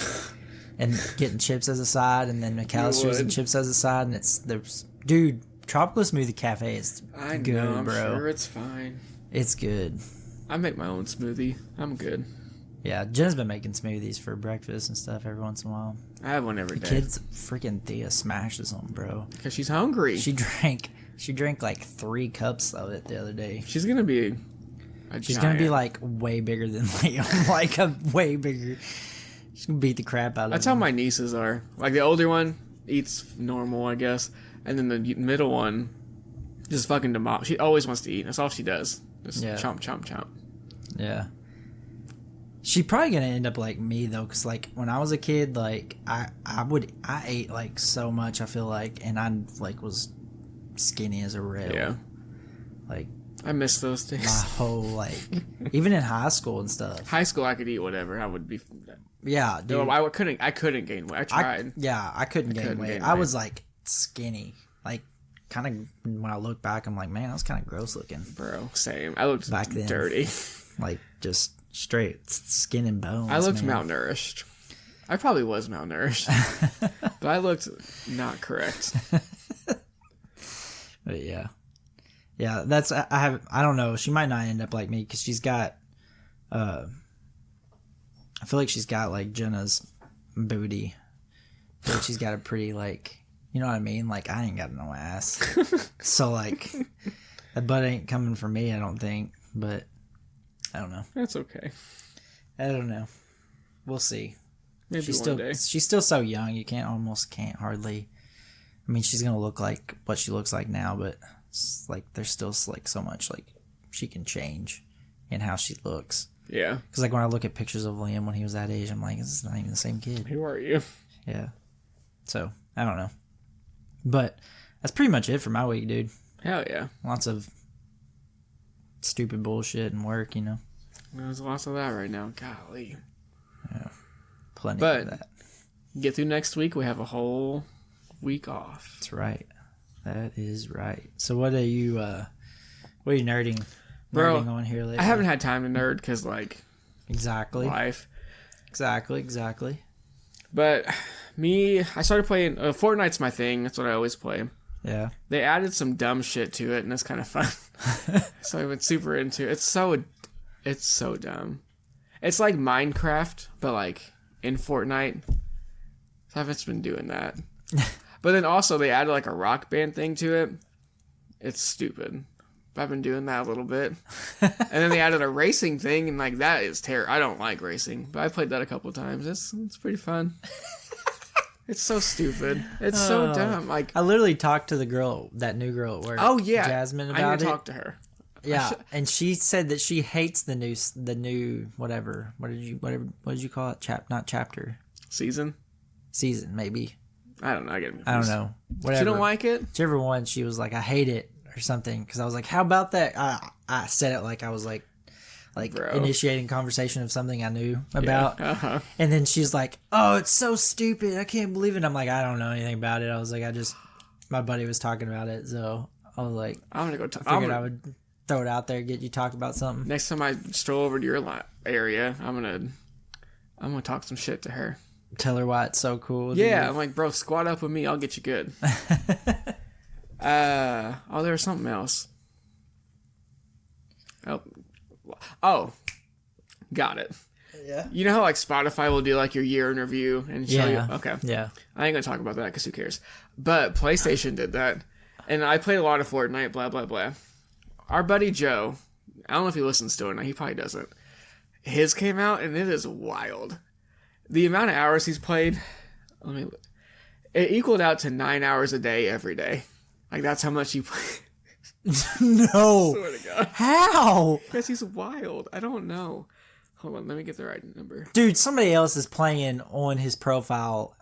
S1: and getting chips as a side, and then McAllister's and chips as a side. And there's... Dude, Tropical Smoothie Cafe is good,
S2: I'm
S1: bro.
S2: sure it's fine.
S1: It's good.
S2: I make my own smoothie. I'm good.
S1: Yeah, Jen's been making smoothies for breakfast and stuff every once in a while.
S2: I have one every day.
S1: Kids, freaking Thea smashes them, bro.
S2: Because she's hungry.
S1: She drank like 3 cups of it the other day.
S2: She's gonna be
S1: She's gonna be like way bigger than Liam. Like a way bigger. She's gonna beat the crap out of
S2: That's
S1: him.
S2: how my nieces are. Like the older one eats normal, I guess. And then the middle one just fucking demolish. She always wants to eat. That's all she does. Just chomp, chomp, chomp.
S1: Yeah. She probably gonna end up like me though, cause like when I was a kid, like I ate like so much. I feel like, and I like was skinny as a rail.
S2: Yeah.
S1: Like
S2: I miss those days.
S1: my whole like, even in high school and stuff.
S2: High school, I could eat whatever. I would be.
S1: Yeah, dude.
S2: No, I couldn't gain weight. I tried.
S1: I couldn't gain weight. I was like skinny. Like kind of when I look back, I'm like, man, I was kind of gross looking.
S2: Bro, same. I looked
S1: back then
S2: dirty.
S1: Like just straight skin and bones.
S2: I looked malnourished. I probably was malnourished, but I looked not correct.
S1: But yeah, that's I don't know. She might not end up like me because she's got. I feel like she's got like Jenna's booty. I feel like she's got a pretty like, you know what I mean? Like I ain't got no ass, so like that butt ain't coming for me. I don't think, but I don't know.
S2: That's okay.
S1: I don't know. We'll see.
S2: Maybe
S1: she's
S2: one
S1: still
S2: day.
S1: She's still so young. You can't hardly. I mean, she's gonna look like what she looks like now, but it's like there's still like so much like she can change in how she looks.
S2: Yeah.
S1: Because like when I look at pictures of Liam when he was that age, I'm like, this is not even the same kid.
S2: Who are you?
S1: Yeah. So I don't know, but that's pretty much it for my week, dude.
S2: Hell yeah.
S1: Lots of stupid bullshit and work, you know.
S2: There's lots of that right now. Golly.
S1: Yeah. Plenty
S2: but
S1: of that.
S2: Get through next week. We have a whole week off.
S1: That's right. That is right. So what are you nerding on here lately?
S2: I haven't had time to nerd because like
S1: exactly
S2: life.
S1: Exactly.
S2: But I started playing. Fortnite's my thing. That's what I always play.
S1: Yeah.
S2: They added some dumb shit to it, and it's kind of fun. So I've been super into it. It's so dumb. It's like Minecraft, but like in Fortnite. So I've just been doing that. But then also they added like a rock band thing to it. It's stupid. But I've been doing that a little bit. And then they added a racing thing, and like that is terrible. I don't like racing, but I played that a couple times. It's pretty fun. It's so stupid. It's so dumb. Like
S1: I literally talked to that new girl at work.
S2: Oh yeah,
S1: Jasmine about
S2: I need to
S1: it.
S2: talk to her.
S1: Yeah, and she said that she hates the new whatever. What did you call it? Not chapter.
S2: Season,
S1: maybe.
S2: I don't know. I
S1: don't know. Whatever.
S2: She don't like it.
S1: Whichever one. She was like, I hate it or something. Because I was like, how about that? I said it like I was like
S2: Bro.
S1: initiating conversation of something I knew about.
S2: Yeah. Uh-huh.
S1: And then she's like, oh, it's so stupid. I can't believe it. I'm like, I don't know anything about it. I was like, my buddy was talking about it. So I was like,
S2: I'm going to go
S1: I figured I would throw it out there, get you talk about something.
S2: Next time I stroll over to your area, I'm gonna talk some shit to her.
S1: Tell her why it's so cool.
S2: Yeah, I'm like, bro, squat up with me. I'll get you good. There was something else. Oh, got it.
S1: Yeah.
S2: You know how like Spotify will do like your year in review and show you? Okay.
S1: Yeah.
S2: I ain't gonna talk about that because who cares? But PlayStation did that, and I played a lot of Fortnite. Blah blah blah. Our buddy Joe, I don't know if he listens to it now. He probably doesn't. His came out, and it is wild. The amount of hours he's played, it equaled out to 9 hours a day every day. Like that's how much he played.
S1: No.
S2: Swear to God.
S1: How?
S2: Because he's wild. I don't know. Hold on, let me get the right number.
S1: Dude, somebody else is playing on his profile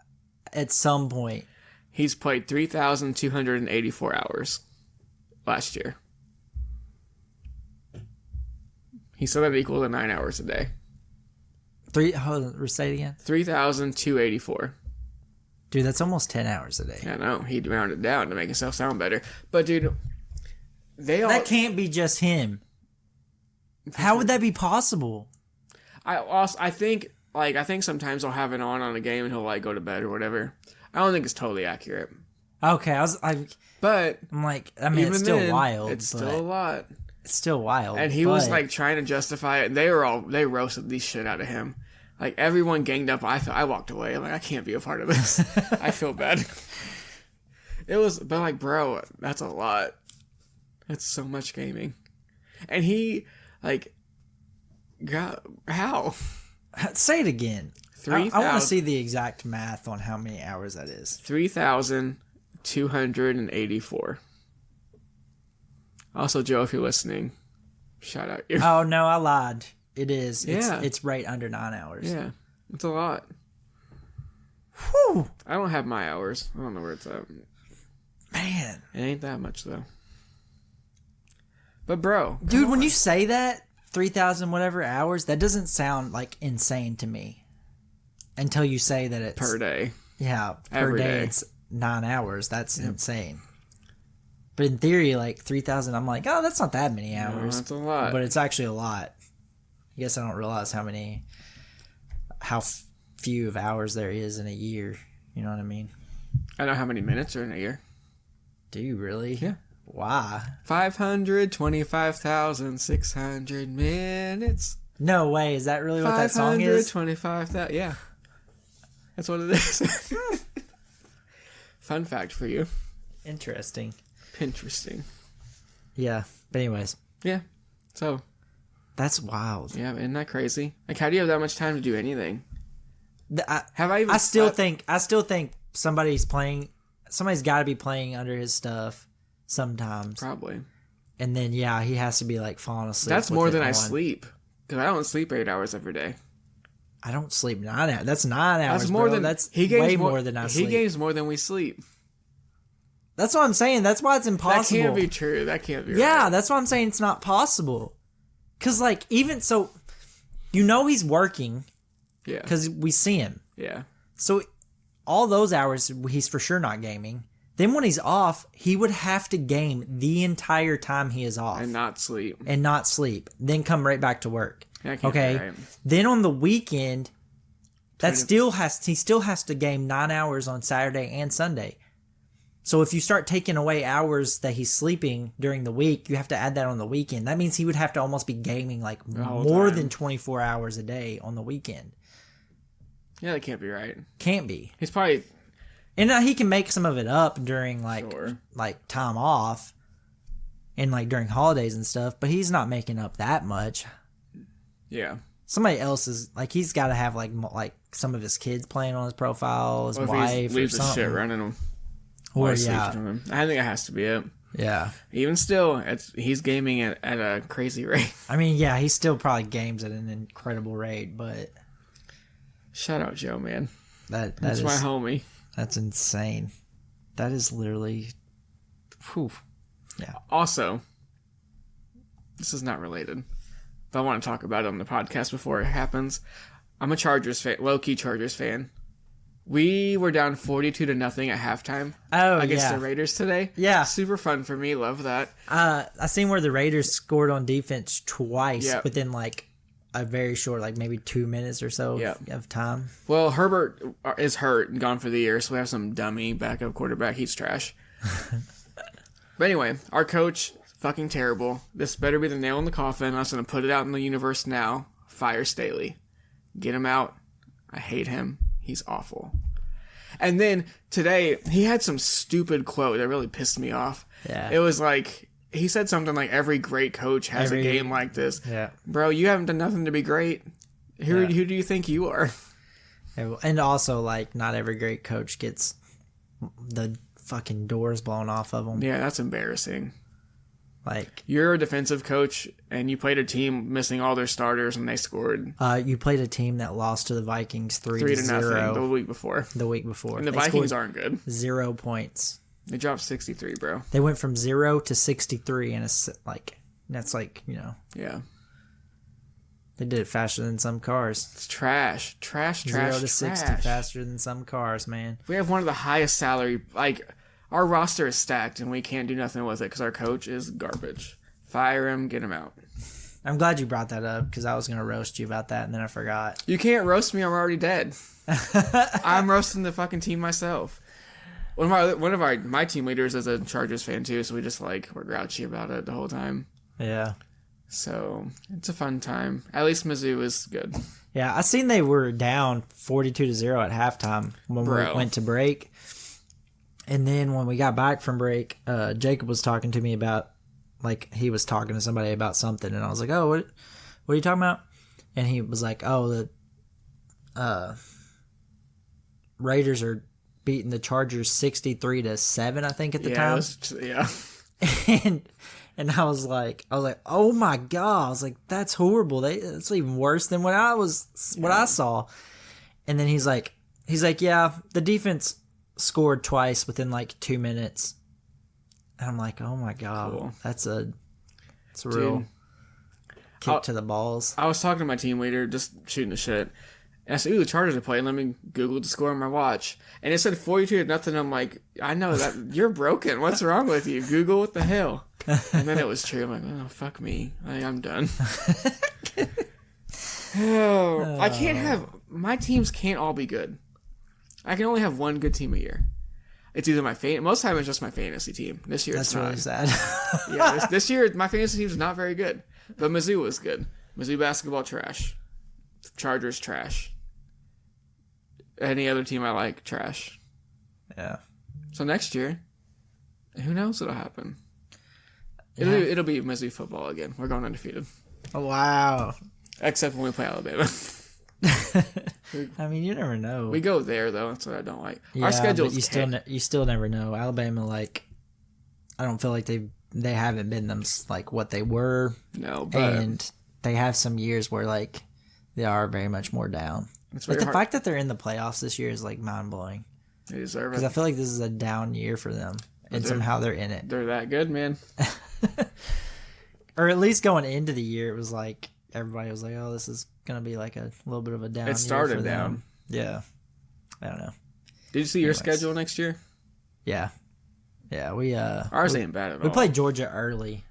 S1: at some point.
S2: He's played 3,284 hours last year. He said that equal to 9 hours a day.
S1: Hold on, say it again.
S2: 3,284.
S1: Dude, that's almost 10 hours a day.
S2: I know. He rounded it down to make himself sound better. But dude,
S1: that can't be just him. How would that be possible?
S2: I think sometimes I'll have it on a game and he'll like go to bed or whatever. I don't think it's totally accurate.
S1: Okay,
S2: But
S1: I'm like, I mean, it's still wild.
S2: It's still a lot.
S1: It's still wild.
S2: And he was like trying to justify it. And they roasted the shit out of him. Like everyone ganged up. I walked away. I'm like, I can't be a part of this. I feel bad. But like, bro, that's a lot. That's so much gaming. And he like got how?
S1: Say it again.
S2: 3,000.
S1: I want to see the exact math on how many hours that is.
S2: 3,284. Also, Joe, if you're listening, shout out you.
S1: Oh no, I lied. It is.
S2: Yeah.
S1: It's right under 9 hours.
S2: Yeah, it's a lot.
S1: Whew.
S2: I don't have my hours. I don't know where it's at.
S1: Man,
S2: it ain't that much though. But bro,
S1: dude, when you say that 3,000 whatever hours, that doesn't sound like insane to me. Until you say that it's
S2: per day.
S1: Yeah, per day it's 9 hours. That's insane. But in theory, like 3,000, I'm like, oh, that's not that many hours.
S2: No, that's a lot.
S1: But it's actually a lot. I guess I don't realize how few of hours there is in a year. You know what I mean?
S2: I know how many minutes are in a year.
S1: Do you really?
S2: Yeah.
S1: Why?
S2: 525,600 minutes.
S1: No way. Is that really what that song is?
S2: 525,000. Yeah. That's what it is. Fun fact for you.
S1: Interesting.
S2: Interesting.
S1: Yeah. But anyways.
S2: Yeah. So.
S1: That's wild.
S2: Yeah, isn't that crazy? Like, how do you have that much time to do anything?
S1: I still think somebody's got to be playing under his stuff sometimes.
S2: Probably.
S1: And then, yeah, he has to be, like, falling asleep.
S2: That's more than I sleep. Because I don't sleep 8 hours every day.
S1: I don't sleep 9 hours. That's 9 hours,
S2: That's more
S1: bro.
S2: than...
S1: That's way more than I sleep.
S2: He games more than we sleep.
S1: That's what I'm saying. That's why it's impossible.
S2: That can't be true. That can't be right.
S1: Yeah, that's why I'm saying it's not possible. Because, like, even... So, he's working.
S2: Yeah.
S1: Because we see him.
S2: Yeah.
S1: So, all those hours, he's for sure not gaming. Then when he's off, he would have to game the entire time he is off.
S2: And not sleep.
S1: Then come right back to work.
S2: Okay. Right.
S1: Then on the weekend, he still has to game 9 hours on Saturday and Sunday. So if you start taking away hours that he's sleeping during the week, you have to add that on the weekend. That means he would have to almost be gaming like more than 24 hours a day on the weekend.
S2: Yeah, that can't be right.
S1: Can't be.
S2: He's probably...
S1: And he can make some of it up during like time off and like during holidays and stuff, but he's not making up that much.
S2: Yeah.
S1: Somebody else is like, he's got to have like some of his kids playing on his profile, his wife or something.
S2: Shit running him.
S1: Or yeah.
S2: I think it has to be it.
S1: Yeah.
S2: Even still, he's gaming at a crazy rate.
S1: I mean, yeah, he still probably games at an incredible rate, but...
S2: Shout out Joe, man.
S1: That's
S2: my homie.
S1: That's insane. That is literally... Whew. Yeah.
S2: Also, this is not related, but I want to talk about it on the podcast before it happens. I'm a Chargers fan, low-key Chargers fan. We were down 42-0 at halftime against the Raiders today.
S1: Yeah.
S2: Super fun for me. Love that.
S1: I seen where the Raiders scored on defense twice within like a very short, like maybe 2 minutes or so of time.
S2: Well, Herbert is hurt and gone for the year, so we have some dummy backup quarterback. He's trash. But anyway, our coach, fucking terrible. This better be the nail in the coffin. I'm just going to put it out in the universe now. Fire Staley. Get him out. I hate him. He's awful. And then today, he had some stupid quote that really pissed me off.
S1: Yeah.
S2: It was like, he said something like, every great coach has a game like this.
S1: Yeah.
S2: Bro, you haven't done nothing to be great. Who do you think you are?
S1: And also, like, not every great coach gets the fucking doors blown off of them.
S2: Yeah, that's embarrassing.
S1: Like,
S2: you're a defensive coach, and you played a team missing all their starters, and they scored.
S1: You played a team that lost to the Vikings 3-0
S2: the week before.
S1: And
S2: the Vikings aren't good.
S1: 0 points.
S2: They dropped 63, bro.
S1: They went from 0 to 63, and that's like,
S2: Yeah.
S1: They did it faster than some cars.
S2: It's trash.
S1: 0 to 60 faster than some cars, man.
S2: We have one of the highest salary, our roster is stacked, and we can't do nothing with it because our coach is garbage. Fire him, get him out.
S1: I'm glad you brought that up because I was going to roast you about that, and then I forgot.
S2: You can't roast me, I'm already dead. I'm roasting the fucking team myself. my team leaders is a Chargers fan too, so we just like we're grouchy about it the whole time.
S1: Yeah.
S2: So it's a fun time. At least Mizzou is good.
S1: Yeah, I seen they were down 42-0 at halftime when we went to break. And then when we got back from break, Jacob was talking to me about, like, he was talking to somebody about something, and I was like, oh, what are you talking about? And he was like, oh, the Raiders are beating the Chargers 63-7, I think, at the time. And I was like, oh my God. I was like, that's horrible. That's even worse than what I saw. And then he's like, yeah, the defense scored twice within like 2 minutes. And I'm like, oh my God, cool. That's a real kick to the balls.
S2: I was talking to my team leader, just shooting the shit. And I said, ooh, the Chargers are playing. Let me Google the score on my watch. And it said 42-0. I'm like, I know that you're broken. What's wrong with you? Google, what the hell? And then it was true. I'm like, oh, fuck me. I'm done. I can't have, my teams can't all be good. I can only have one good team a year. It's either most of the time it's just my fantasy team. This year it's not.
S1: That's really sad.
S2: Yeah, this year my fantasy team is not very good. But Mizzou was good. Mizzou basketball, trash. Chargers, trash. Any other team I like, trash.
S1: Yeah.
S2: So next year, who knows what'll happen?
S1: Yeah.
S2: It'll be Mizzou football again. We're going undefeated.
S1: Oh, wow.
S2: Except when we play Alabama.
S1: I mean, you never know.
S2: We go there, though. That's what I don't like.
S1: Yeah,
S2: our schedule
S1: you still never know. Alabama, like, I don't feel like they haven't been them like what they were.
S2: No, but
S1: and they have some years where like they are very much more down. But the fact that they're in the playoffs this year is like mind blowing.
S2: They deserve it
S1: because I feel like this is a down year for them, and somehow they're in it.
S2: They're that good, man.
S1: Or at least going into the year, it was like everybody was like, "Oh, this is gonna be like a little bit of a down."
S2: It started
S1: year for
S2: down.
S1: them. Yeah, I don't know.
S2: Did you see your schedule next year?
S1: Yeah, we
S2: ours ain't bad at all.
S1: We played Georgia early.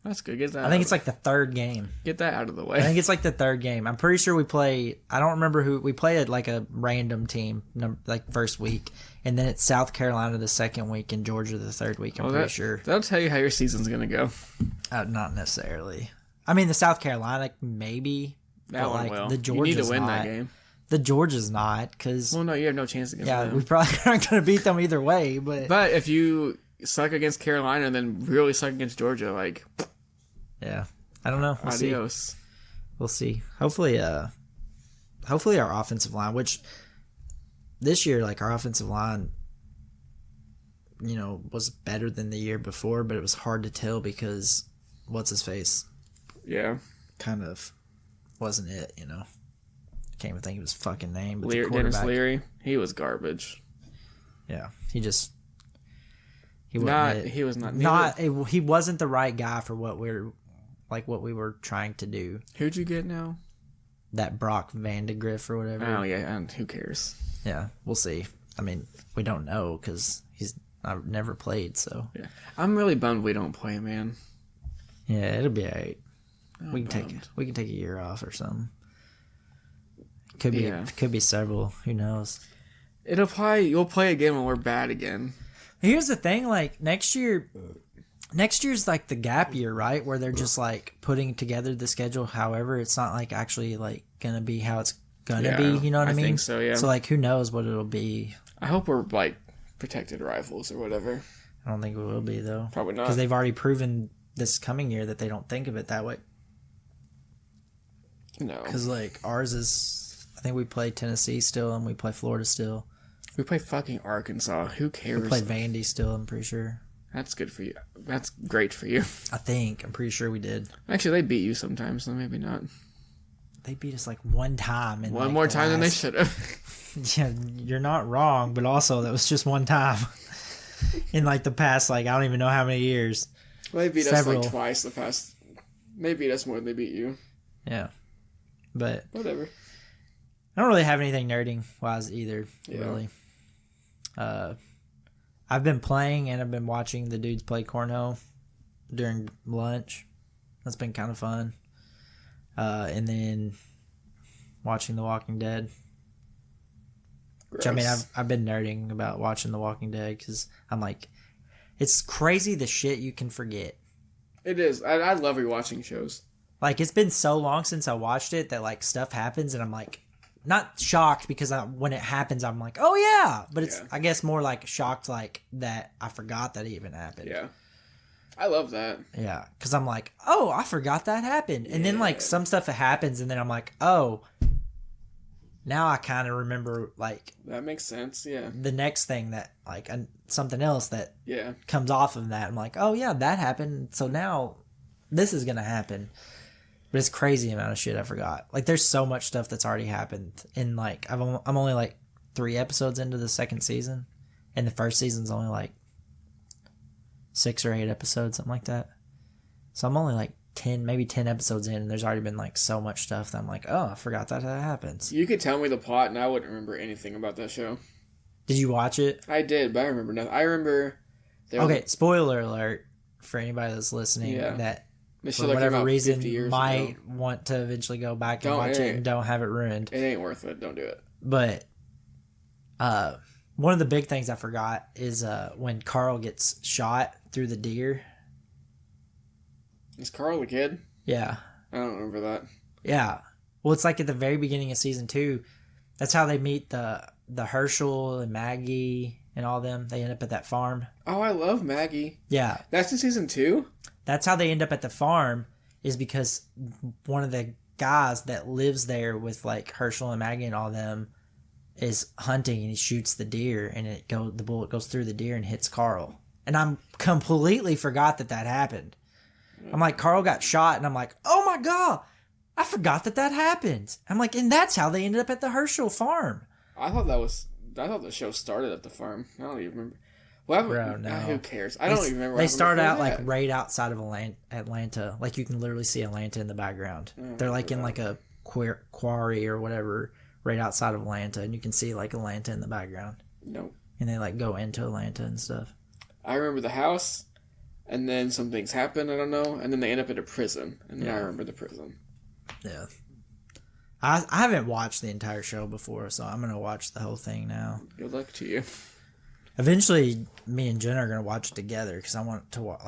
S2: That's good. Get that.
S1: I think it's like the third game.
S2: Get that out of the way.
S1: I think it's like the third game. I'm pretty sure we play. I don't remember who we played. Like a random team, like first week, and then it's South Carolina the second week and Georgia the third week. I'm pretty sure.
S2: That'll tell you how your season's gonna go.
S1: Not necessarily. I mean, the South Carolina maybe.
S2: That one will.
S1: The Georgia's
S2: you need to win
S1: not.
S2: that game.
S1: The Georgia's not because.
S2: Well, no, you have no chance against them.
S1: Yeah, we probably aren't going to beat them either way. But
S2: if you suck against Carolina and then really suck against Georgia, like.
S1: Yeah, I don't know.
S2: Adios.
S1: We'll see. Hopefully our offensive line, which this year, like our offensive line, was better than the year before, but it was hard to tell because what's his face?
S2: Yeah,
S1: kind of wasn't it. Can't even think of his fucking name. But
S2: Dennis Leary, he was garbage.
S1: Yeah, he wasn't the right guy for what we were trying to do.
S2: Who'd you get now?
S1: That Brock Vandegrift or whatever.
S2: Oh yeah, and who cares?
S1: Yeah, we'll see. I mean, we don't know because I've never played. So
S2: yeah, I'm really bummed we don't play, man.
S1: Yeah, it'll be alright. We can take a year off or something. Could be several. Who knows?
S2: You'll play again when we're bad again.
S1: Here's the thing, like next year's like the gap year, right? Where they're just like putting together the schedule. However, it's not like actually like gonna be how it's gonna be. You know what I mean?
S2: I think so. Yeah.
S1: So like, who knows what it'll be?
S2: I hope we're like protected rivals or whatever.
S1: I don't think we will be though.
S2: Probably not,
S1: because they've already proven this coming year that they don't think of it that way.
S2: No,
S1: because like ours is. I think we play Tennessee still, and we play Florida still.
S2: We play fucking Arkansas. Who cares?
S1: We play Vandy still, I'm pretty sure.
S2: That's good for you. That's great for you.
S1: I'm pretty sure we did.
S2: Actually, they beat you sometimes, so maybe not.
S1: They beat us like one time.
S2: One more time than they should have.
S1: Yeah, you're not wrong, but also that was just one time. In like the past, like I don't even know how many years.
S2: Well, they beat us like twice the past. They beat us more than they beat you.
S1: Yeah. But.
S2: Whatever.
S1: I don't really have anything nerding wise either, really. I've been playing and I've been watching the dudes play cornhole during lunch. That's been kind of fun. And then watching The Walking Dead. Which, I mean, I've been nerding about watching The Walking Dead because I'm like, it's crazy the shit you can forget.
S2: It is. I love rewatching shows.
S1: Like, it's been so long since I watched it that, like, stuff happens and I'm like, not shocked because when it happens, I'm like, oh yeah. But it's, I guess, more like shocked, like, that I forgot that it even happened.
S2: Yeah. I love that.
S1: Yeah. Because I'm like, oh, I forgot that happened. And then, like, some stuff that happens and then I'm like, oh, now I kind of remember, like...
S2: That makes sense, yeah.
S1: The next thing that, like, something else that
S2: yeah.
S1: comes off of that. I'm like, oh, yeah, that happened. So now this is going to happen. But it's crazy amount of shit I forgot. Like, there's so much stuff that's already happened. And, like, I'm only, like, 3 episodes into the second season. And the first season's only, like, 6 or 8 episodes, something like that. So I'm only, like, 10 episodes in, and there's already been like so much stuff that I'm like, oh, I forgot that happens.
S2: You could tell me the plot and I wouldn't remember anything about that show.
S1: Did you watch it?
S2: I did, but I remember nothing. I remember
S1: spoiler alert for anybody that's listening that for whatever reason might want to eventually go back and watch it and don't have it ruined.
S2: It ain't worth it. Don't do it.
S1: But one of the big things I forgot is when Carl gets shot through the deer.
S2: Is Carl a kid?
S1: Yeah.
S2: I don't remember that.
S1: Yeah. Well, it's like at the very beginning of season 2. That's how they meet the Herschel and Maggie and all them. They end up at that farm.
S2: Oh, I love Maggie.
S1: Yeah.
S2: That's in season 2?
S1: That's how they end up at the farm is because one of the guys that lives there with like Herschel and Maggie and all them is hunting and he shoots the deer and the bullet goes through the deer and hits Carl. And I'm completely forgot that happened. I'm like, Carl got shot, and I'm like, oh my God, I forgot that happened. I'm like, and that's how they ended up at the Herschel farm.
S2: I thought the show started at the farm. I don't even remember. Well,
S1: bro, no.
S2: Who cares? I don't even remember.
S1: They start out like right outside of Atlanta. Like you can literally see Atlanta in the background. They're like in like a quarry or whatever right outside of Atlanta, and you can see like Atlanta in the background.
S2: Nope.
S1: And they like go into Atlanta and stuff.
S2: I remember the house. And then some things happen, I don't know. And then they end up at a prison. And then I remember the prison.
S1: Yeah. I haven't watched the entire show before, so I'm going to watch the whole thing now.
S2: Good luck to you.
S1: Eventually, me and Jen are going to watch it together because I want to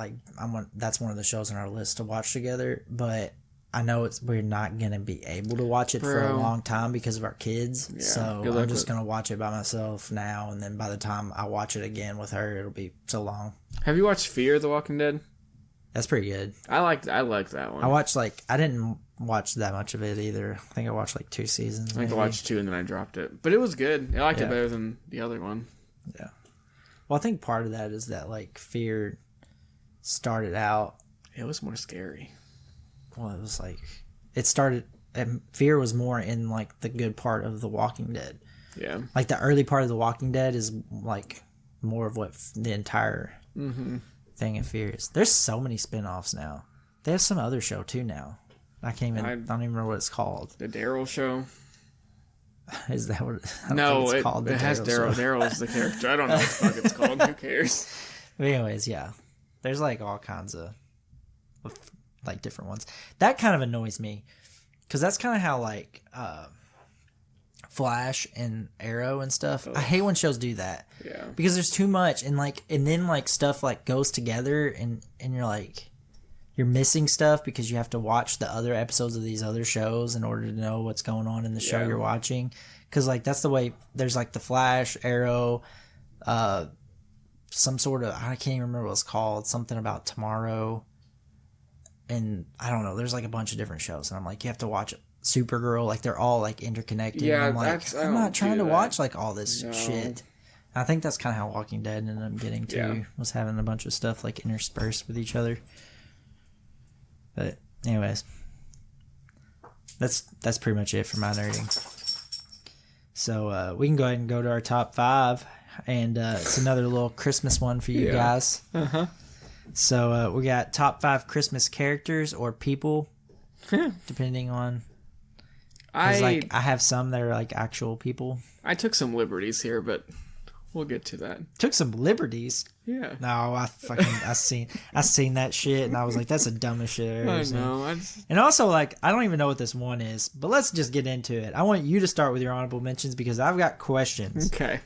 S1: that's one of the shows on our list to watch together. But I know we're not going to be able to watch it for a long time because of our kids. Yeah, so I'm just going to watch it by myself now. And then by the time I watch it again with her, it'll be so long.
S2: Have you watched Fear the Walking Dead?
S1: That's pretty good.
S2: I like that one.
S1: I didn't watch that much of it either. I think I watched like 2 seasons.
S2: I think I watched 2 and then I dropped it. But it was good. I liked it better than the other one.
S1: Yeah. Well, I think part of that is that like Fear started out.
S2: It was more scary.
S1: Well, it was like Fear was more in like the good part of The Walking Dead.
S2: Yeah.
S1: Like the early part of The Walking Dead is like more of what the entire thing of Fear is. There's so many spinoffs now. They have some other show too now. I don't even remember what it's called.
S2: The Daryl Show.
S1: Is that what?
S2: It's called. It has Daryl. Daryl is the character. I don't know what the fuck it's called. Who cares?
S1: But anyways, yeah. There's like all kinds of like different ones. That kind of annoys me because that's kind of how like Flash and Arrow and stuff. I hate when shows do that.
S2: Yeah.
S1: Because there's too much and then like stuff like goes together and you're like you're missing stuff because you have to watch the other episodes of these other shows in order to know what's going on in the show you're watching. Because like that's the way there's like the Flash, Arrow, some sort of I can't even remember what it's called. Something about tomorrow. And I don't know. There's like a bunch of different shows, and I'm like, you have to watch Supergirl. Like they're all like interconnected.
S2: Yeah,
S1: and I'm like, I'm not trying to watch like all this shit. And I think that's kind of how Walking Dead ended up getting to was having a bunch of stuff like interspersed with each other. But anyways, that's pretty much it for my nerding. So we can go ahead and go to our top 5, and it's another little Christmas one for you guys. So we got top 5 Christmas characters or people, depending on. I have some that are like actual people.
S2: I took some liberties here, but We'll get to that.
S1: Took some liberties.
S2: Yeah.
S1: No, I seen that shit, and I was like, that's the dumbest shit I've ever seen.
S2: know.
S1: And also, like, I don't even know what this one is, but let's just get into it. I want you to start with your honorable mentions because I've got questions.
S2: Okay.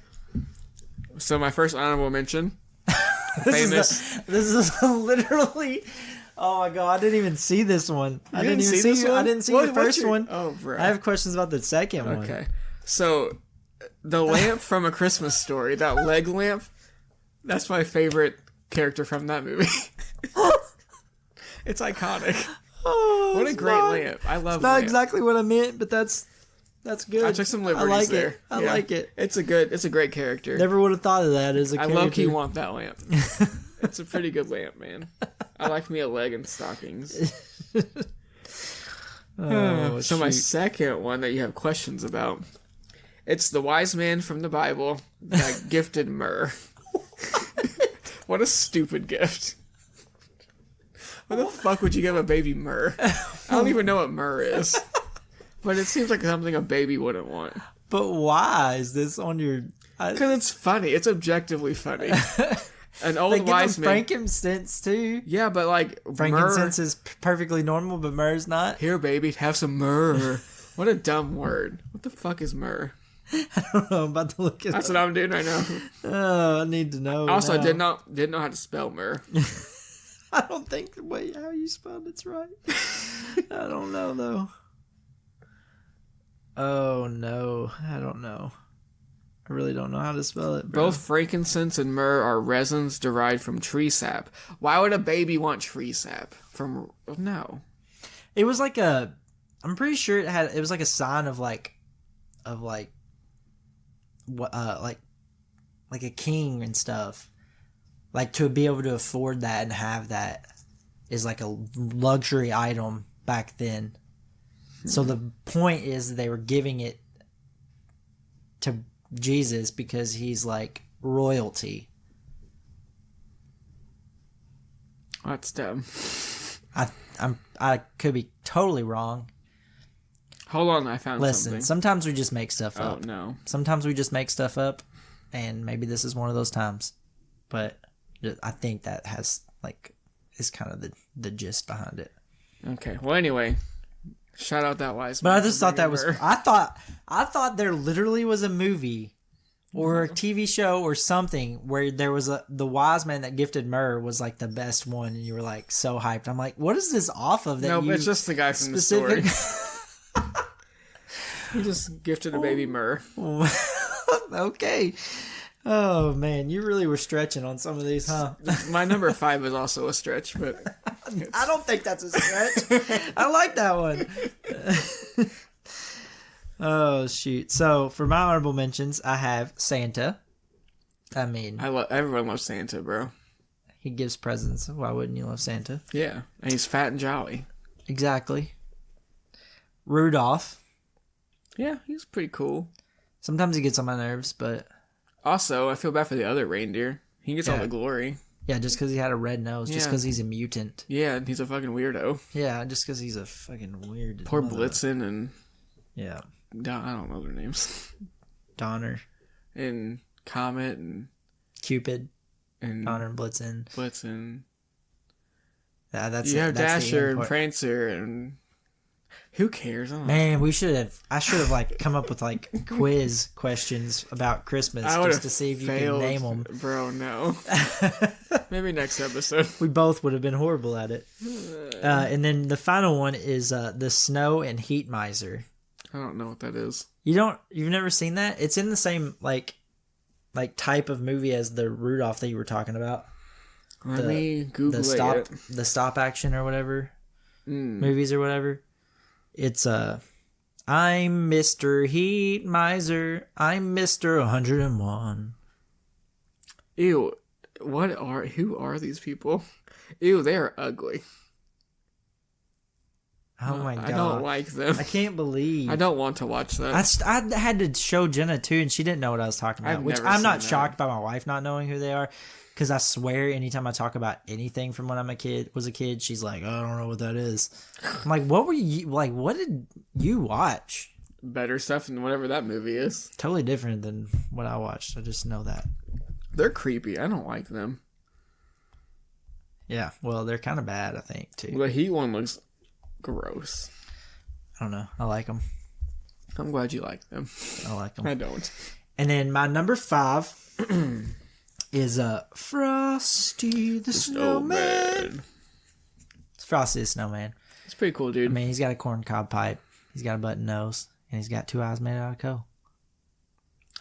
S2: So my first honorable mention,
S1: This is literally. Oh my god! I didn't even see this one. I didn't even see this one. I didn't see the first one.
S2: Oh, bro.
S1: I have questions about the second one.
S2: Okay. So, the lamp from A Christmas Story, that leg lamp, that's my favorite character from that movie. It's iconic.
S1: Oh,
S2: what a great lamp! I love.
S1: Not
S2: lamp.
S1: exactly what I meant, but that's good.
S2: I took some liberties there.
S1: I like it.
S2: It's a great character.
S1: Never would have thought of that as a character.
S2: I low-key want that lamp. It's a pretty good lamp, man. I like me a leg and stockings. So my second one that you have questions about, it's the wise man from the Bible that gifted myrrh. What a stupid gift. What the fuck would you give a baby myrrh? I don't even know what myrrh is. But it seems like something a baby wouldn't want.
S1: But why is this on your...
S2: Because it's funny. It's objectively funny. An old
S1: they
S2: wise
S1: give
S2: man.
S1: Frankincense too.
S2: Yeah, but like
S1: frankincense
S2: myrrh...
S1: is perfectly normal, but myrrh's not.
S2: Here, baby, have some myrrh. What a dumb word. What the fuck is myrrh?
S1: I don't know. I'm about to look it
S2: That's
S1: up.
S2: what I'm doing right now.
S1: Oh, I need to know.
S2: Also,
S1: now.
S2: I didn't know how to spell myrrh.
S1: I don't think the way how you spelled it's right. I don't know though. Oh no, I don't know. I really don't know how to spell it, bro.
S2: Both frankincense and myrrh are resins derived from tree sap. Why would a baby want tree sap? No.
S1: It was like a. I'm pretty sure it was like a sign of like what like a king and stuff. Like to be able to afford that and have that is like a luxury item back then. So the point is they were giving it to Jesus because he's like royalty.
S2: That's dumb.
S1: I could be totally wrong.
S2: Hold on, I found something.
S1: Listen, sometimes we just make stuff up.
S2: Oh no.
S1: Sometimes we just make stuff up, and maybe this is one of those times. But I think that has is kind of the gist behind it.
S2: Okay. Well, anyway. Shout out that wise
S1: man. But I just thought that
S2: was...
S1: I thought there literally was a movie or a TV show or something where there was the wise man that gifted myrrh was like the best one, and you were like so hyped. I'm like, what is this off of? That
S2: no, it's just the guy from the story. He just gifted a baby myrrh.
S1: Okay. Oh man, you really were stretching on some of these, huh?
S2: My number 5 is also a stretch, but
S1: I don't think that's a stretch. I like that one. Oh shoot! So for my honorable mentions, I have Santa. I mean,
S2: everyone loves Santa, bro.
S1: He gives presents. Why wouldn't you love Santa?
S2: Yeah, and he's fat and jolly.
S1: Exactly. Rudolph.
S2: Yeah, he's pretty cool.
S1: Sometimes he gets on my nerves, but...
S2: Also, I feel bad for the other reindeer. He gets all the glory.
S1: Yeah, just because he had a red nose. Just because he's a mutant.
S2: Yeah, and he's a fucking weirdo.
S1: Yeah, just because he's a fucking weird...
S2: Poor Blitzen and...
S1: Yeah.
S2: I don't know their names.
S1: Donner.
S2: And Comet and...
S1: Cupid.
S2: And...
S1: Donner and Blitzen.
S2: Yeah,
S1: that's
S2: you have Dasher and Prancer and... Who cares?
S1: Man, I should have come up with quiz questions about Christmas just to see if you can name them.
S2: Bro, no. Maybe next episode.
S1: We both would have been horrible at it. And then the final one is the Snow and Heat Miser.
S2: I don't know what that is.
S1: You've never seen that? It's in the same type of movie as the Rudolph that you were talking about.
S2: Let me Google it.
S1: The stop action or whatever movies or whatever. It's I'm Mr. Heat Miser. I'm Mr. 101.
S2: Ew. Who are these people? Ew, they are ugly.
S1: Oh my god.
S2: I don't like them.
S1: I can't believe.
S2: I don't want to watch that.
S1: I had to show Jenna too, and she didn't know what I was talking about. Which I'm not shocked by my wife not knowing who they are. Because I swear, anytime I talk about anything from when was a kid, she's like, oh, I don't know what that is. I'm like, what did you watch?
S2: better stuff than whatever that movie is.
S1: Totally different than what I watched. I just know that.
S2: They're creepy. I don't like them.
S1: Yeah, well, they're kind of bad, I think, too.
S2: The Heat one looks gross.
S1: I don't know. I like them.
S2: I'm glad you like them.
S1: I like them.
S2: I don't.
S1: And then my number 5 is Frosty the Snowman. It's Frosty the Snowman.
S2: It's pretty cool, dude.
S1: I mean, he's got a corncob pipe. He's got a button nose. And he's got 2 eyes made out of coal.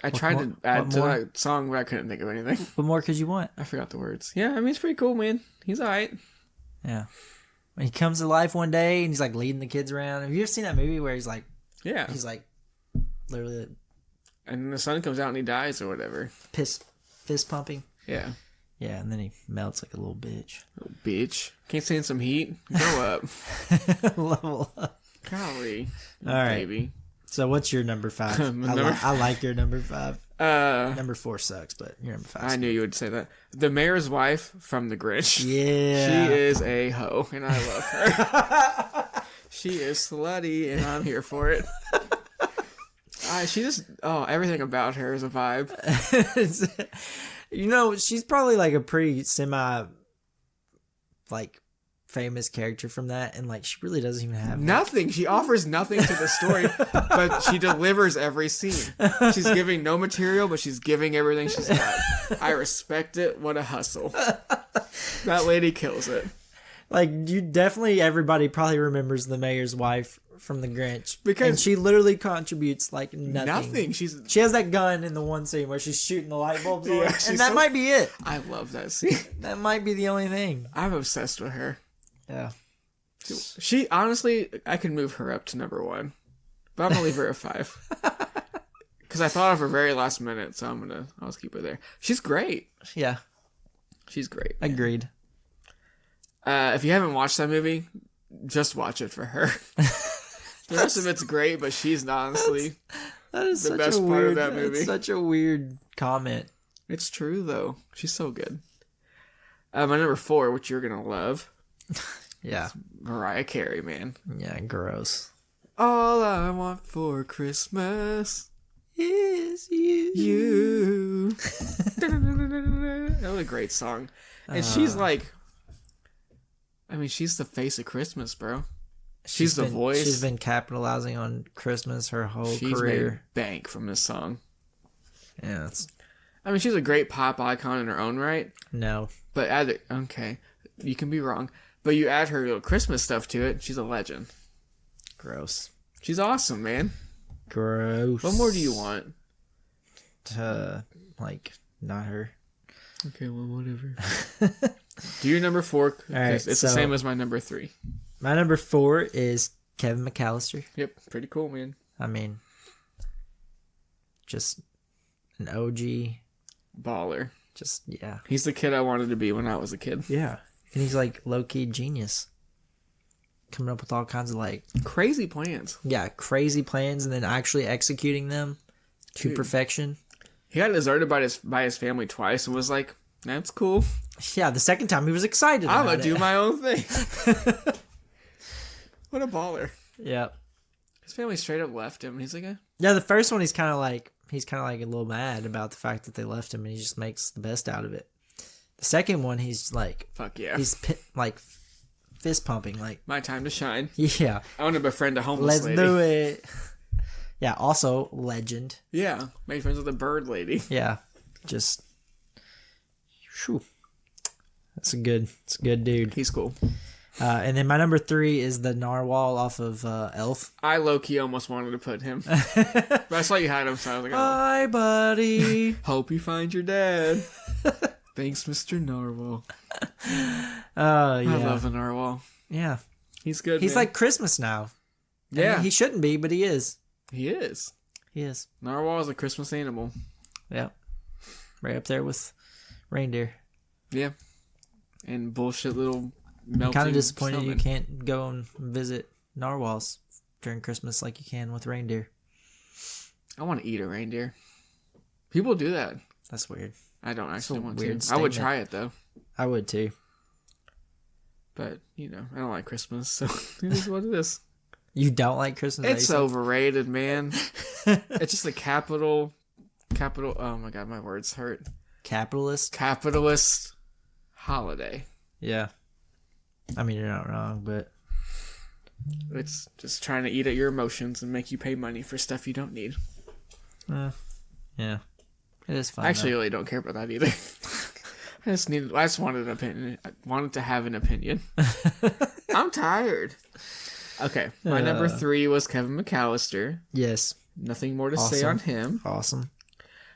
S2: I tried to add to that song, but I couldn't think of anything.
S1: What more could you want?
S2: I forgot the words. Yeah, I mean, it's pretty cool, man. He's alright.
S1: Yeah. When he comes to life one day and he's like leading the kids around. Have you ever seen that movie where he's like, literally,
S2: and then the sun comes out and he dies or whatever.
S1: Fist pumping?
S2: Yeah.
S1: Yeah, and then he melts like a little bitch.
S2: Little bitch. Can't stand some heat? Go up.
S1: Level up.
S2: Golly.
S1: All right.
S2: Baby.
S1: So what's your number 5? I like your number 5. Number 4 sucks, but your number 5.
S2: I knew you would say that. The mayor's wife from The Grinch.
S1: Yeah.
S2: She is a hoe, and I love her. She is slutty, and I'm here for it. Everything about her is a vibe.
S1: She's probably like a pretty famous character from that, and like she really doesn't even have
S2: nothing. She offers nothing to the story, but she delivers every scene. She's giving no material, but she's giving everything she's got. I respect it. What a hustle. That lady kills it.
S1: Like, everybody probably remembers the mayor's wife from The Grinch. And she literally contributes, like, nothing. She has that gun in the one scene where she's shooting the light bulbs on, and that might be it.
S2: I love that scene.
S1: That might be the only thing.
S2: I'm obsessed with her.
S1: Yeah.
S2: She, honestly, I could move her up to number 1. But I'm going to leave her at 5. Because I thought of her very last minute, so I'll just keep her there. She's great.
S1: Yeah.
S2: She's great.
S1: Man. Agreed.
S2: If you haven't watched that movie, just watch it for her. The rest of it's great, but she's honestly the best part of that movie.
S1: It's such a weird comment.
S2: It's true, though. She's so good. My number 4, which you're going to love.
S1: Yeah.
S2: Mariah Carey, man.
S1: Yeah, gross.
S2: All I want for Christmas
S1: is you.
S2: You. That was a great song. And she's like... she's the face of Christmas, bro. She's the voice.
S1: She's been capitalizing on Christmas her whole career.
S2: She's made bank from this song.
S1: Yeah.
S2: She's a great pop icon in her own right.
S1: No.
S2: But okay, you can be wrong. But you add her little Christmas stuff to it, she's a legend.
S1: Gross.
S2: She's awesome, man.
S1: Gross.
S2: What more do you want?
S1: Not her.
S2: Okay, well, whatever. Do your number 4.
S1: Right,
S2: it's the same as my number 3.
S1: My number 4 is Kevin McAllister.
S2: Yep, pretty cool, man.
S1: Just an OG.
S2: Baller.
S1: Just, yeah.
S2: He's the kid I wanted to be when I was a kid.
S1: Yeah. And he's like low-key genius. Coming up with all kinds of
S2: crazy plans.
S1: Yeah, crazy plans and then actually executing them to perfection.
S2: He got deserted by his family twice and was like, that's cool.
S1: Yeah, the second time he was excited.
S2: I'm going to do my own thing. What a baller.
S1: Yeah.
S2: His family straight up left him. He's like,
S1: Yeah, the first one he's kind of like a little mad about the fact that they left him and he just makes the best out of it. The second one, he's like...
S2: Fuck yeah.
S1: He's fist pumping.
S2: My time to shine.
S1: Yeah.
S2: I want to befriend a homeless lady.
S1: Let's do it. Yeah, also legend.
S2: Yeah. Made friends with a bird lady.
S1: Yeah. Just... Whew. It's a good dude.
S2: He's cool.
S1: And then my number 3 is the narwhal off of Elf.
S2: I low-key almost wanted to put him. But I saw you had him, so I was like, oh.
S1: Hi, buddy.
S2: Hope you find your dad. Thanks, Mr. Narwhal.
S1: Yeah.
S2: I love a narwhal.
S1: Yeah.
S2: He's good,
S1: He's like Christmas now.
S2: Yeah.
S1: He shouldn't be, but he is.
S2: He is.
S1: He is.
S2: Narwhal is a Christmas animal.
S1: Yeah. Right up there with reindeer.
S2: Yeah. And bullshit little melting
S1: Kind of disappointed
S2: snowmen.
S1: you can't go and visit narwhals during Christmas like you can with reindeer.
S2: I want to eat a reindeer. People do that.
S1: That's weird.
S2: I don't actually want
S1: weird
S2: to.
S1: statement.
S2: I would try it, though.
S1: I would, too.
S2: But, I don't like Christmas, so it is what it is.
S1: You don't like Christmas
S2: It's
S1: racing?
S2: overrated, man. It's just a capital. Oh my god, my words hurt.
S1: Capitalist
S2: holiday.
S1: Yeah. I mean, you're not wrong, but
S2: it's just trying to eat at your emotions and make you pay money for stuff you don't need.
S1: Yeah, it is fun.
S2: I actually really don't care about that either. I just wanted an opinion. I wanted to have an opinion. I'm tired. Okay, my number 3 was Kevin McAllister.
S1: Yes.
S2: Nothing more to say on him.
S1: Awesome.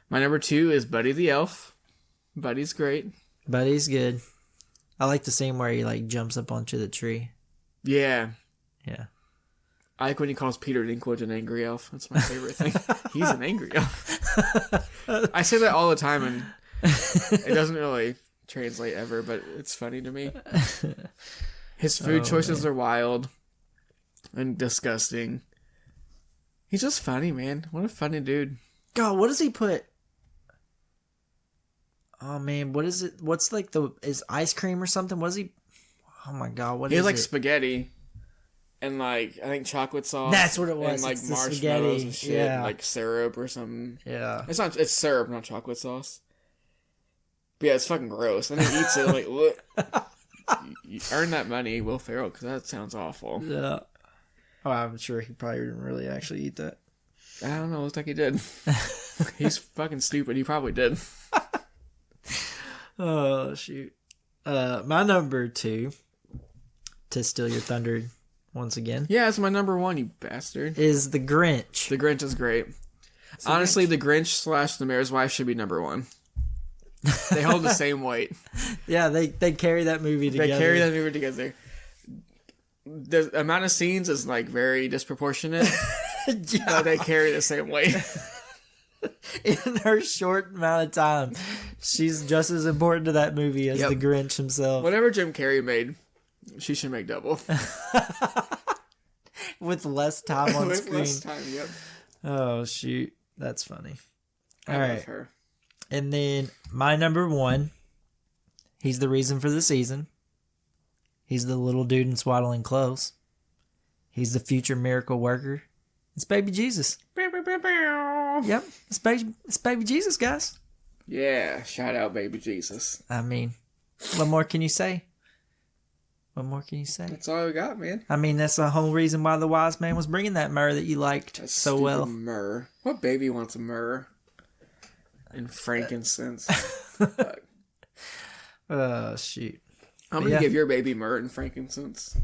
S2: My number 2 is Buddy the Elf. Buddy's great.
S1: Buddy's good. I like the scene where he like jumps up onto the tree.
S2: Yeah.
S1: Yeah.
S2: I like when he calls Peter Dinklage an angry elf. That's my favorite thing. He's an angry elf. I say that all the time, and it doesn't really translate ever, but it's funny to me. His food choices are wild and disgusting. He's just funny, man. What a funny dude.
S1: God, what does he put? Oh man, what is it? What's like is ice cream or something? What is he? Oh my god, what is it? He has
S2: like spaghetti and like I think chocolate sauce.
S1: That's what it was.
S2: And like marshmallows and shit, like syrup or something.
S1: Yeah,
S2: it's syrup, not chocolate sauce. But yeah, it's fucking gross. And he eats it like, look, you earn that money, Will Ferrell, because that sounds awful.
S1: Yeah. Oh, I'm sure he probably didn't really actually eat that.
S2: I don't know. Looks like he did. He's fucking stupid. He probably did.
S1: Oh, shoot. My number 2, to steal your thunder once again.
S2: Yeah, it's my number 1, you bastard.
S1: Is The Grinch.
S2: The Grinch is great. Honestly, The Grinch / The Mayor's Wife should be number 1. They hold the same weight.
S1: Yeah, they carry that movie together.
S2: The amount of scenes is like very disproportionate. Yeah. But they carry the same weight.
S1: In her short amount of time, she's just as important to that movie as the Grinch himself.
S2: Whatever Jim Carrey made, she should make double.
S1: With less time on screen.
S2: Less time, yep.
S1: Oh, shoot. That's funny.
S2: I love her.
S1: And then my number 1, he's the reason for the season. He's the little dude in swaddling clothes. He's the future miracle worker. It's baby Jesus. Yep, it's baby Jesus, guys.
S2: Yeah, shout out baby Jesus.
S1: I mean, what more can you say?
S2: That's all we got, man.
S1: I mean, that's the whole reason why the wise man was bringing that myrrh that you liked
S2: that
S1: so well.
S2: Myrrh. What baby wants myrrh and frankincense?
S1: Shoot.
S2: I'm going to give your baby myrrh and frankincense.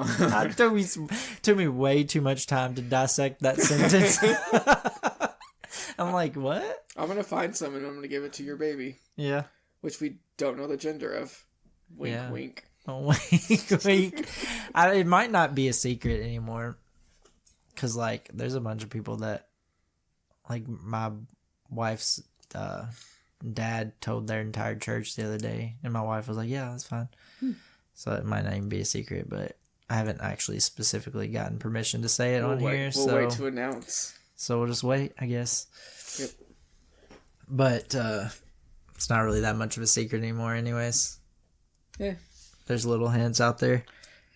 S1: It took me way too much time to dissect that sentence. I'm like, what?
S2: I'm going to find some and I'm going to give it to your baby.
S1: Yeah.
S2: Which we don't know the gender of. Wink, wink.
S1: Oh, wink, wink. It might not be a secret anymore. Because, like, there's a bunch of people that, like, my wife's dad told their entire church the other day. And my wife was like, yeah, that's fine. So it might not even be a secret, but I haven't actually specifically gotten permission to say it on here.
S2: We'll wait to announce.
S1: So we'll just wait, I guess.
S2: Yep.
S1: But it's not really that much of a secret anymore anyways.
S2: Yeah.
S1: There's little hints out there.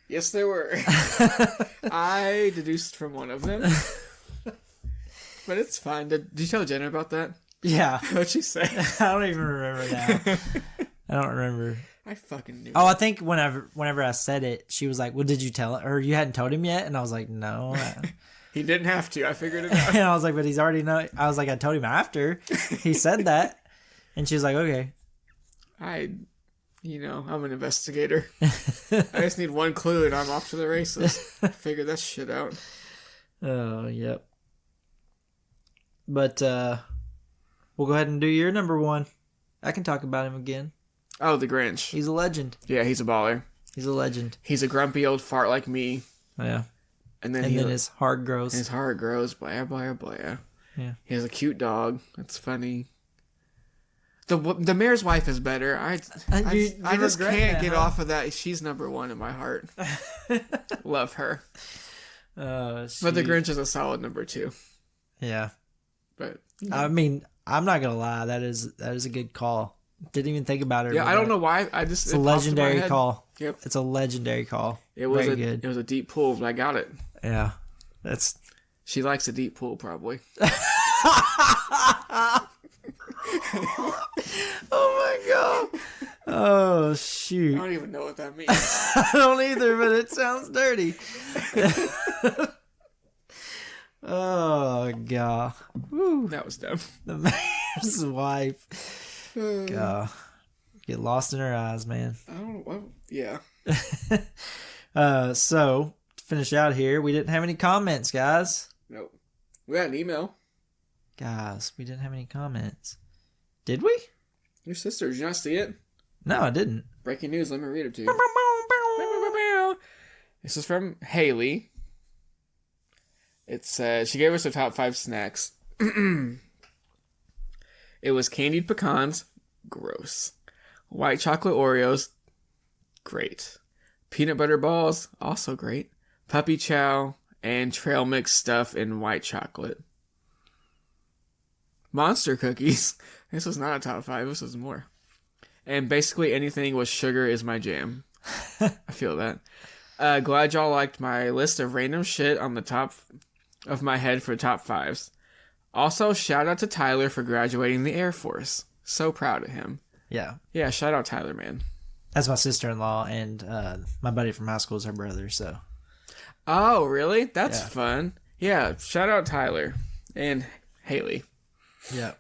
S2: Yes, there were. I deduced from one of them. But it's fine. Did you tell Jenna about that?
S1: Yeah.
S2: What'd she say?
S1: I don't even remember now. I don't remember.
S2: I fucking knew.
S1: Oh, I think whenever I said it, she was like, well, did you tell it? Or you hadn't told him yet? And I was like, no.
S2: He didn't have to. I figured it out.
S1: And I was like, but he's already know. I was like, I told him after he said that. And she was like, okay.
S2: I'm an investigator. I just need one clue and I'm off to the races. Figure that shit out.
S1: Oh, yep. But we'll go ahead and do your number 1. I can talk about him again.
S2: Oh, the Grinch.
S1: He's a legend.
S2: Yeah, he's a baller.
S1: He's a legend.
S2: He's a grumpy old fart like me.
S1: Yeah.
S2: And then
S1: his heart grows.
S2: His heart grows. Blah, blah, blah.
S1: Yeah.
S2: He has a cute dog. That's funny. The mayor's wife is better. I just can't get off of that. She's number 1 in my heart. Love her. But the Grinch is a solid number 2.
S1: Yeah.
S2: But
S1: I mean, I'm not gonna lie. That is a good call. Didn't even think about it.
S2: Yeah, I don't know why. It's
S1: a legendary call.
S2: Yep.
S1: It's a legendary call.
S2: It was
S1: Very good.
S2: It was a deep pull, but I got it.
S1: Yeah. That's...
S2: She likes a deep pull, probably.
S1: Oh my god. Oh shoot.
S2: I don't even know what that means.
S1: I don't either, but it sounds dirty. Oh god. Woo.
S2: That was dumb.
S1: The mayor's wife. God. Get lost in her eyes, man.
S2: I don't know. Yeah.
S1: So to finish out here, we didn't have any comments, guys.
S2: Nope. We got an email.
S1: Guys, we didn't have any comments. Did we?
S2: Your sister, did you not see it?
S1: No, I didn't.
S2: Breaking news, let me read it to you. This is from Haley. It says, she gave us her top 5 snacks. It was candied pecans, gross. White chocolate Oreos, great. Peanut butter balls, also great. Puppy chow, and trail mix stuff in white chocolate. Monster cookies. This was not a top 5, this was more. And basically anything with sugar is my jam. I feel that. Glad y'all liked my list of random shit on the top of my head for top 5s. Also, shout out to Tyler for graduating the Air Force. So proud of him.
S1: Yeah.
S2: Yeah, shout out Tyler, man.
S1: That's my sister-in-law, and my buddy from high school is her brother, so.
S2: Oh, really? That's fun. Yeah, shout out Tyler and Haley.
S1: Yeah.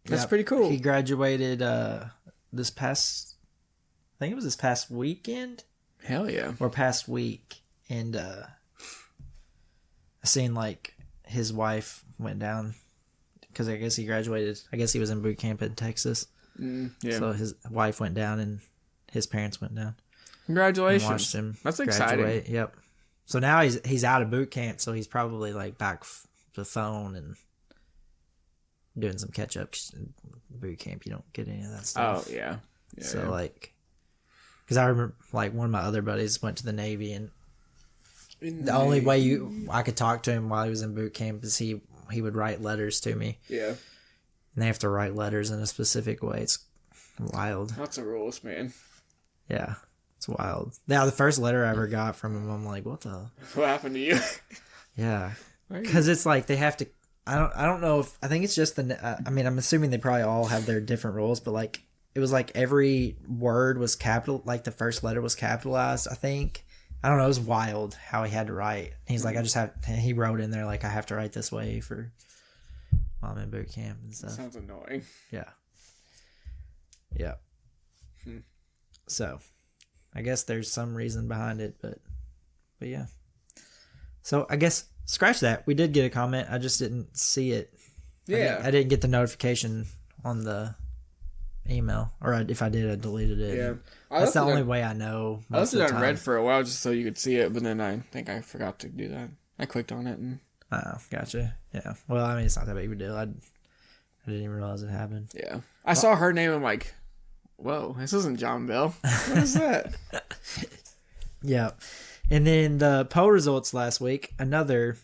S2: That's pretty cool.
S1: He graduated this past weekend.
S2: Hell yeah.
S1: Or past week. And I seen like his wife went down because I guess he graduated. I guess he was in boot camp in Texas.
S2: Yeah.
S1: So his wife went down and his parents went down.
S2: Congratulations.
S1: And watched him.
S2: That's
S1: graduate.
S2: exciting.
S1: Yep. So now he's out of boot camp, so he's probably like back to the phone and doing some catch up. Boot camp, you don't get any of that stuff.
S2: Oh yeah.
S1: So like, because I remember like one of my other buddies went to the Navy, and the only way I could talk to him while he was in boot camp is he would write letters to me.
S2: Yeah.
S1: And they have to write letters in a specific way. It's wild.
S2: Lots of rules, man.
S1: Yeah. It's wild. Now, the first letter I ever got from him, I'm like, what the?
S2: What happened to you?
S1: Yeah. Because it's like they have to, I don't know if, I think it's just I'm assuming they probably all have their different rules, but like, it was like every word was capital, like the first letter was capitalized, I think. I don't know. It was wild how he had to write. He's like, he wrote in there like, I have to write this way for while I'm in boot camp and stuff.
S2: Sounds annoying.
S1: Yeah. Yeah. So, I guess there's some reason behind it, but yeah. So, I guess, scratch that. We did get a comment. I just didn't see it.
S2: Yeah.
S1: I didn't get the notification on the email. Or if I did, I deleted it.
S2: Yeah.
S1: That's the only way I know.
S2: I left it on red for a while just so you could see it, but then I think I forgot to do that. I clicked on it and...
S1: Oh, gotcha. Yeah. Well, I mean, it's not that big of a deal. I didn't even realize it happened.
S2: Yeah. I saw her name and I'm like, whoa, this isn't John Bell. What is that?
S1: Yeah. And then the poll results last week, another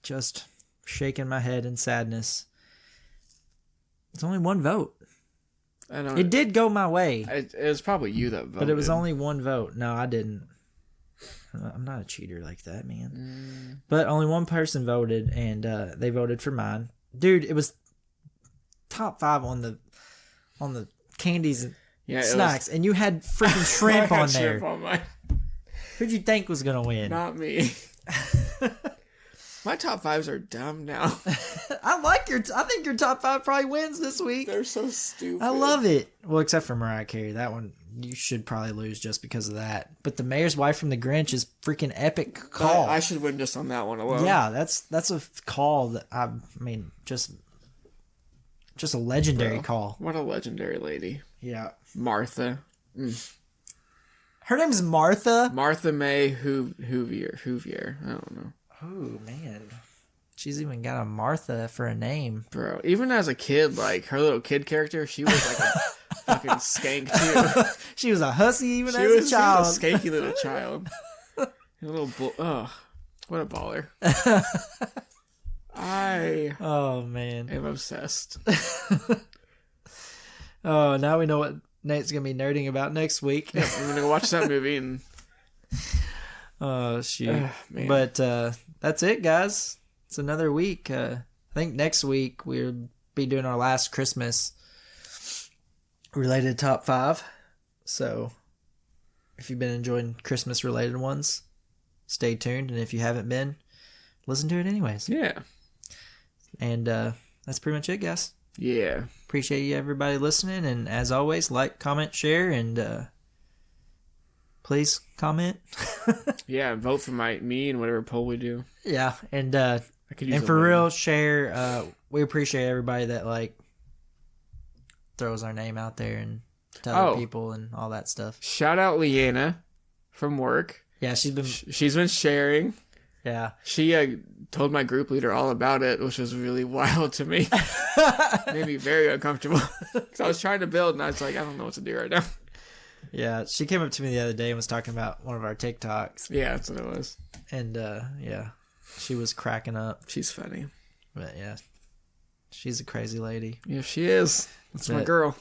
S1: just shaking my head in sadness. It's only one vote.
S2: I know.
S1: It did go my way.
S2: It was probably you that voted.
S1: But it was only one vote. No, I didn't. I'm not a cheater like that, man. But only one person voted, and they voted for mine. Dude, it was top 5 on the candies and snacks, and you had freaking shrimp on there.
S2: Shrimp on mine.
S1: Who'd you think was gonna win?
S2: Not me. My top 5s are dumb now.
S1: I think your top 5 probably wins this week.
S2: They're so stupid.
S1: I love it. Well, except for Mariah Carey. That one, you should probably lose just because of that. But The Mayor's Wife from The Grinch is freaking epic call.
S2: I should win just on that one alone.
S1: Yeah, that's a call that, just a legendary call.
S2: What a legendary lady.
S1: Yeah.
S2: Martha.
S1: Her name's Martha?
S2: Martha May Whoville. I don't know.
S1: Oh, man. She's even got a Martha for a name.
S2: Bro, even as a kid, like, her little kid character, she was like a fucking skank, too.
S1: She was a hussy even as a child.
S2: She was a skanky little child. A little what a baller.
S1: Oh, man.
S2: am obsessed.
S1: Oh, now we know what Nate's gonna be nerding about next week.
S2: Yep, we're gonna go watch that movie and.
S1: Oh shoot! But that's it, guys. It's another week. I think next week we'll be doing our last Christmas related top 5. So if you've been enjoying Christmas related ones, stay tuned. And if you haven't been, listen to it anyways.
S2: Yeah.
S1: And that's pretty much it, guys.
S2: Yeah.
S1: Appreciate you everybody listening. And as always, like, comment, share, and please comment.
S2: Yeah, vote for me and whatever poll we do.
S1: Yeah, and for real, share. We appreciate everybody that like throws our name out there and to other people and all that stuff.
S2: Shout out Leanna from work.
S1: Yeah,
S2: she's been sharing.
S1: Yeah,
S2: she told my group leader all about it, which was really wild to me. Made me very uncomfortable because I was trying to build and I was like, I don't know what to do right now.
S1: Yeah, she came up to me the other day and was talking about one of our TikToks.
S2: Yeah, that's what it was.
S1: And yeah, she was cracking up.
S2: She's funny.
S1: But yeah, she's a crazy lady.
S2: Yeah, she is. That's my girl.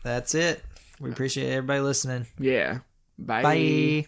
S1: That's it. We appreciate everybody listening.
S2: Yeah. Bye.
S1: Bye.